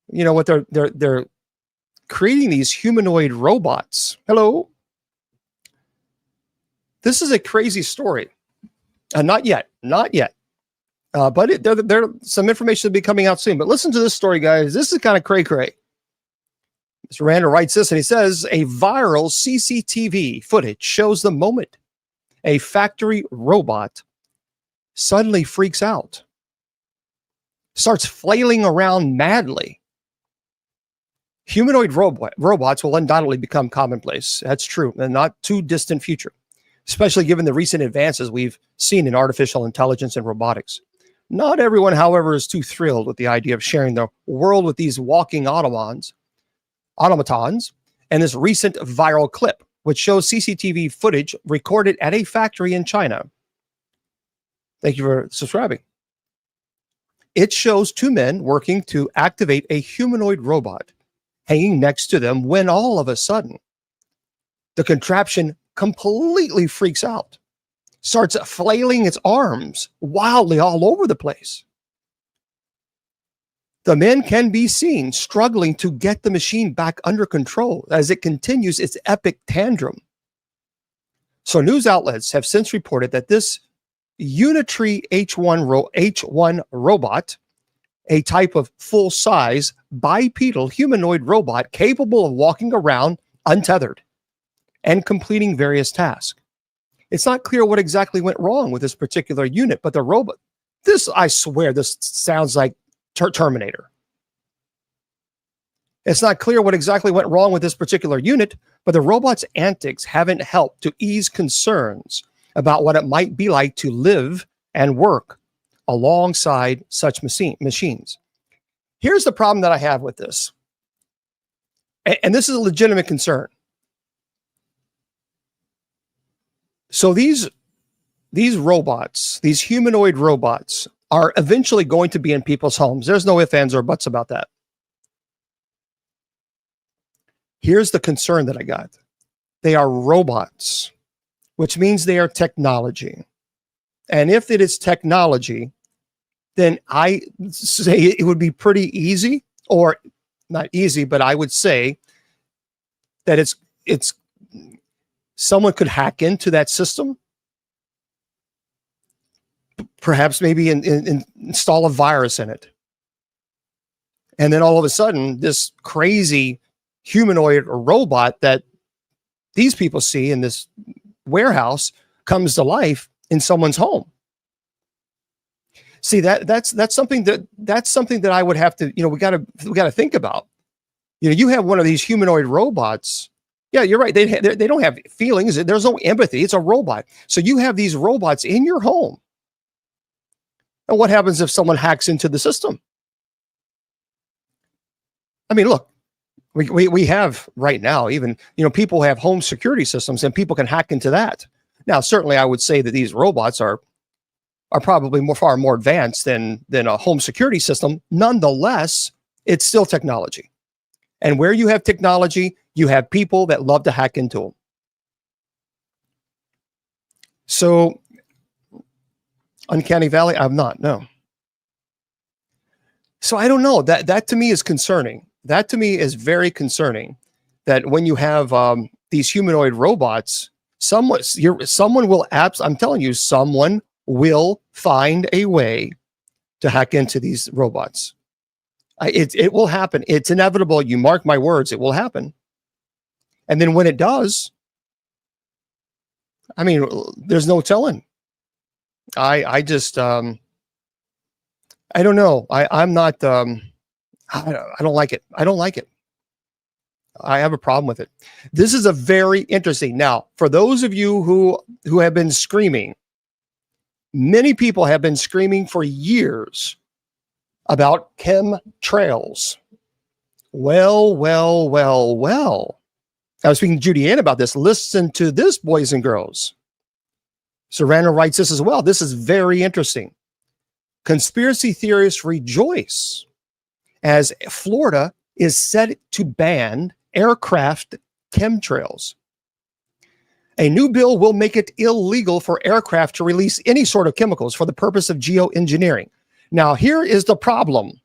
what they're creating these humanoid robots. Hello. This is a crazy story. Not yet. But there some information will be coming out soon. But listen to this story, guys. This is kind of cray-cray. Mr. Randall writes this, and he says, a viral CCTV footage shows the moment a factory robot suddenly freaks out, starts flailing around madly. Humanoid robots will undoubtedly become commonplace. That's true, and not too distant future, especially given the recent advances we've seen in artificial intelligence and robotics. Not everyone, however, is too thrilled with the idea of sharing the world with these walking automatons, and this recent viral clip, which shows CCTV footage recorded at a factory in China. Thank you for subscribing. It shows two men working to activate a humanoid robot hanging next to them when all of a sudden the contraption completely freaks out, starts flailing its arms wildly all over the place. The men can be seen struggling to get the machine back under control as it continues its epic tantrum. So news outlets have since reported that this Unitree H1 robot, a type of full-size bipedal humanoid robot capable of walking around untethered and completing various tasks. It's not clear what exactly went wrong with this particular unit, but the robot, I swear, this sounds like Terminator. It's not clear what exactly went wrong with this particular unit, but the robot's antics haven't helped to ease concerns about what it might be like to live and work alongside such machines. Here's the problem that I have with this, and this is a legitimate concern. So these robots, these humanoid robots, are eventually going to be in people's homes. There's no ifs, ands, or buts about that. Here's the concern that I got. They are robots, which means they are technology. And if it is technology, then I say it would be pretty easy, or not easy, but I would say that it's someone could hack into that system, perhaps maybe install a virus in it. And then all of a sudden, this crazy humanoid robot that these people see in this warehouse comes to life in someone's home. See, that's something that I would have to, we got to think about. You have one of these humanoid robots. Yeah, you're right. They don't have feelings. There's no empathy. It's a robot. So you have these robots in your home. And what happens if someone hacks into the system? I mean, look, we have right now, even, people have home security systems and people can hack into that. Now, certainly I would say that these robots are probably far more advanced than a home security system. Nonetheless, it's still technology. And where you have technology, you have people that love to hack into them. So, Uncanny Valley, I'm not, no. So I don't know. That to me is concerning. That to me is very concerning, that when you have these humanoid robots, someone will I'm telling you, someone will find a way to hack into these robots. It will happen. It's inevitable. You mark my words, it will happen. And then when it does, I mean, there's no telling. I just, I don't know. I'm not, I don't like it. I don't like it. I have a problem with it. This is a very interesting. Now, for those of you who have been screaming, many people have been screaming for years about chemtrails. Well. I was speaking to Judy Ann about this. Listen to this, boys and girls. Serrano writes this as well. This is very interesting. Conspiracy theorists rejoice as Florida is set to ban aircraft chemtrails. A new bill will make it illegal for aircraft to release any sort of chemicals for the purpose of geoengineering. Now, here is the problem.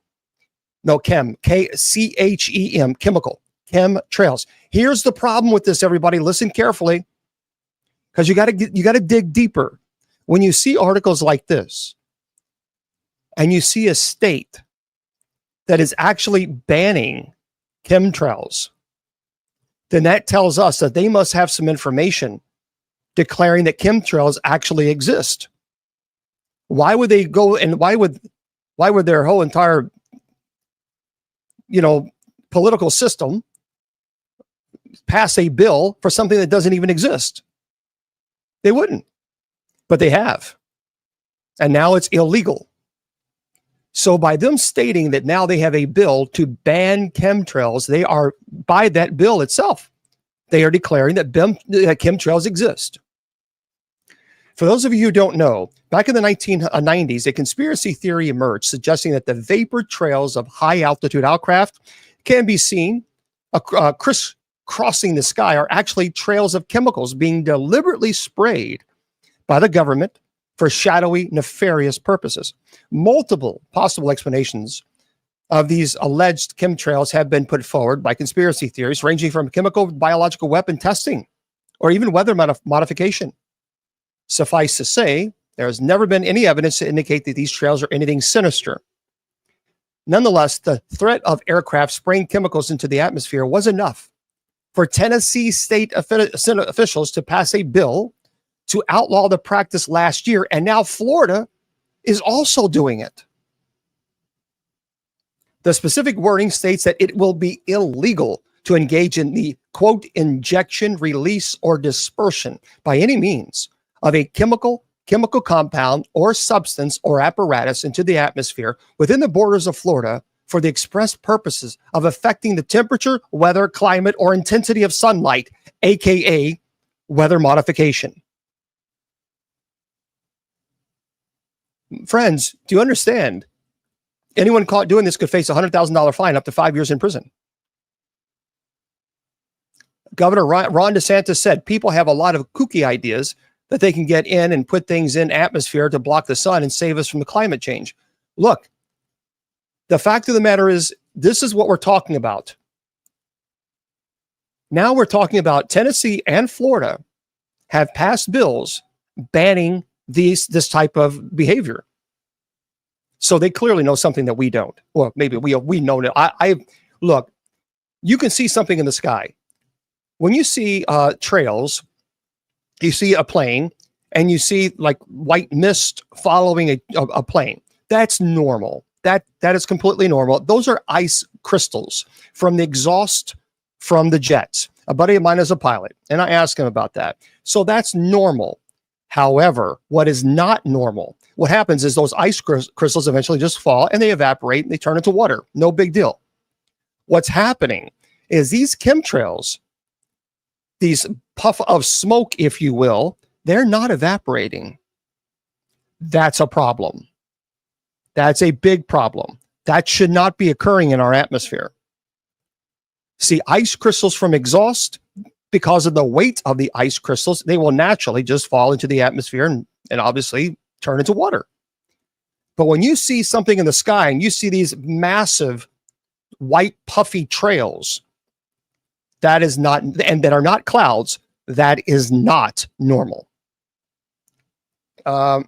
No, K-C-H-E-M, chemical, chemtrails. Here's the problem with this, everybody. Listen carefully, because you got to dig deeper. When you see articles like this, and you see a state that is actually banning chemtrails, then that tells us that they must have some information declaring that chemtrails actually exist. Why would they go, and why would their whole entire, political system pass a bill for something that doesn't even exist? They wouldn't, but they have. And now it's illegal. So by them stating that now they have a bill to ban chemtrails, they are, by that bill itself, they are declaring that chemtrails exist. For those of you who don't know, back in the 1990s, a conspiracy theory emerged suggesting that the vapor trails of high-altitude aircraft can be seen crisscrossing the sky are actually trails of chemicals being deliberately sprayed by the government for shadowy, nefarious purposes. Multiple possible explanations of these alleged chemtrails have been put forward by conspiracy theories, ranging from chemical, biological weapon testing, or even weather modification. Suffice to say, there has never been any evidence to indicate that these trails are anything sinister. Nonetheless, the threat of aircraft spraying chemicals into the atmosphere was enough for Tennessee state officials to pass a bill to outlaw the practice last year, and now Florida is also doing it. The specific wording states that it will be illegal to engage in the, quote, injection, release, or dispersion by any means of a chemical compound or substance or apparatus into the atmosphere within the borders of Florida for the express purposes of affecting the temperature, weather, climate, or intensity of sunlight, aka weather modification. Friends, do you understand? Anyone caught doing this could face a $100,000 fine, up to 5 years in prison. Governor Ron DeSantis said people have a lot of kooky ideas that they can get in and put things in atmosphere to block the sun and save us from the climate change. Look, the fact of the matter is, this is what we're talking about. Now we're talking about Tennessee and Florida have passed bills banning this type of behavior. So they clearly know something that we don't. Well, maybe we know it. I look, you can see something in the sky. When you see trails, you see a plane, and you see like white mist following a plane. That's normal. That is completely normal. Those are ice crystals from the exhaust from the jets. A buddy of mine is a pilot, and I asked him about that. So that's normal. However, what is not normal, what happens is those ice crystals eventually just fall and they evaporate and they turn into water. No big deal. What's happening is these chemtrails, these puff of smoke, if you will, they're not evaporating. That's a problem. That's a big problem. That should not be occurring in our atmosphere. See, ice crystals from exhaust, because of the weight of the ice crystals, they will naturally just fall into the atmosphere and obviously turn into water. But when you see something in the sky and you see these massive white puffy trails, that is not, and that are not clouds, that is not normal. Oh,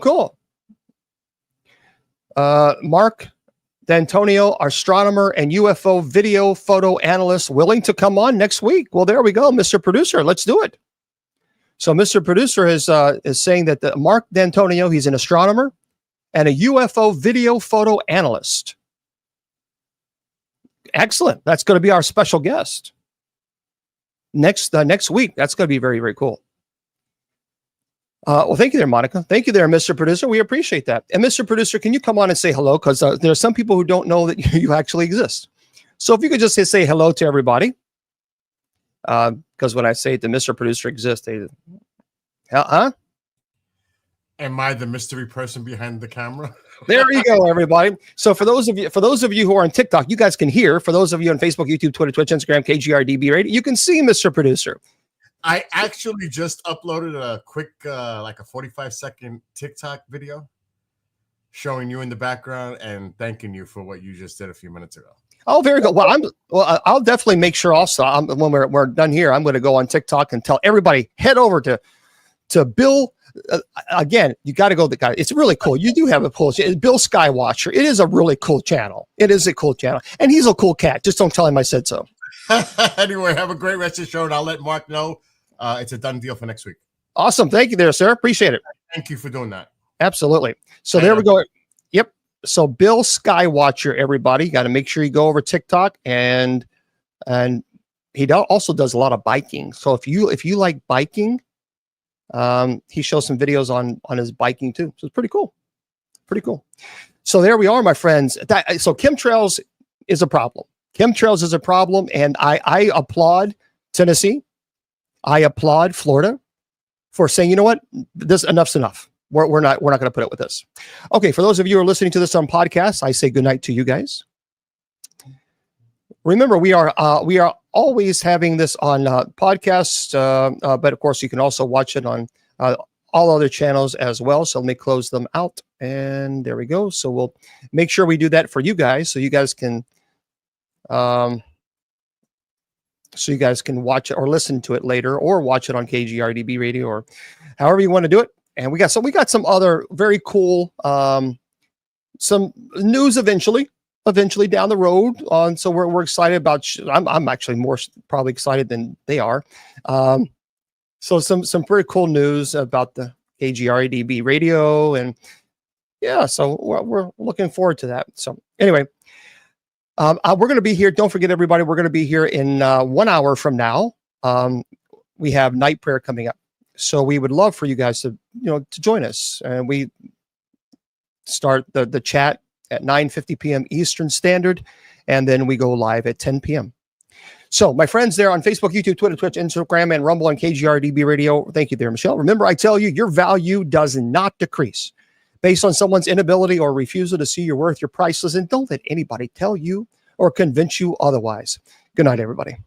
cool. Mark D'Antonio, astronomer and UFO video photo analyst, willing to come on next week. Well, there we go, Mr. Producer. Let's do it. So Mr. Producer is saying that Mark D'Antonio, he's an astronomer and a UFO video photo analyst. Excellent. That's going to be our special guest next week. That's going to be very, very cool. Well, thank you there, Monica. Thank you there, Mr. Producer. We appreciate that. And Mr. Producer, can you come on and say hello? Because there are some people who don't know that you actually exist. So if you could just say hello to everybody. Because when I say the Mr. Producer exists, they, huh? Am I the mystery person behind the camera? There you go, everybody. So for those of you who are on TikTok, you guys can hear. For those of you on Facebook, YouTube, Twitter, Twitch, Instagram, KGRDB Radio, you can see Mr. Producer. I actually just uploaded a quick, like a 45-second TikTok video showing you in the background and thanking you for what you just did a few minutes ago. Oh, very good. Well, I'll definitely make sure also when we're done here, I'm going to go on TikTok and tell everybody, head over to Bill. Again, you got to go. The guy, it's really cool. You do have a cool, Bill Skywatcher. It is a really cool channel. It is a cool channel, and he's a cool cat. Just don't tell him I said so. Anyway, have a great rest of the show, and I'll let Mark know. It's a done deal for next week. Awesome. Thank you there, sir. Appreciate it. Thank you for doing that. Absolutely. So there we go. Yep. So Bill Skywatcher, everybody, got to make sure you go over TikTok, and he also does a lot of biking. So if you like biking, he shows some videos on his biking too. So it's pretty cool. Pretty cool. So there we are, my friends. So chemtrails is a problem. Chemtrails is a problem, and I applaud Tennessee. I applaud Florida for saying, you know what, this enough's enough. We're not going to put up with this. Okay, for those of you who are listening to this on podcasts, I say good night to you guys. Remember, we are always having this on podcasts, but of course you can also watch it on all other channels as well. So let me close them out, and there we go. So we'll make sure we do that for you guys, so you guys can. So you guys can watch it or listen to it later, or watch it on KGRDB Radio, or however you want to do it. And we got some other very cool, some news eventually down the road on. So we're excited about, I'm actually more probably excited than they are. So some pretty cool news about the KGRDB Radio, and Yeah, so we're looking forward to that. So anyway, we're going to be here. Don't forget, everybody, we're going to be here in 1 hour from now. We have night prayer coming up. So we would love for you guys to, to join us. And we start the chat at 9:50 p.m. Eastern Standard, and then we go live at 10 p.m. So my friends there on Facebook, YouTube, Twitter, Twitch, Instagram, and Rumble, and KGRDB Radio, thank you there, Michelle. Remember, I tell you, your value does not decrease based on someone's inability or refusal to see your worth. You're priceless, and don't let anybody tell you or convince you otherwise. Good night, everybody.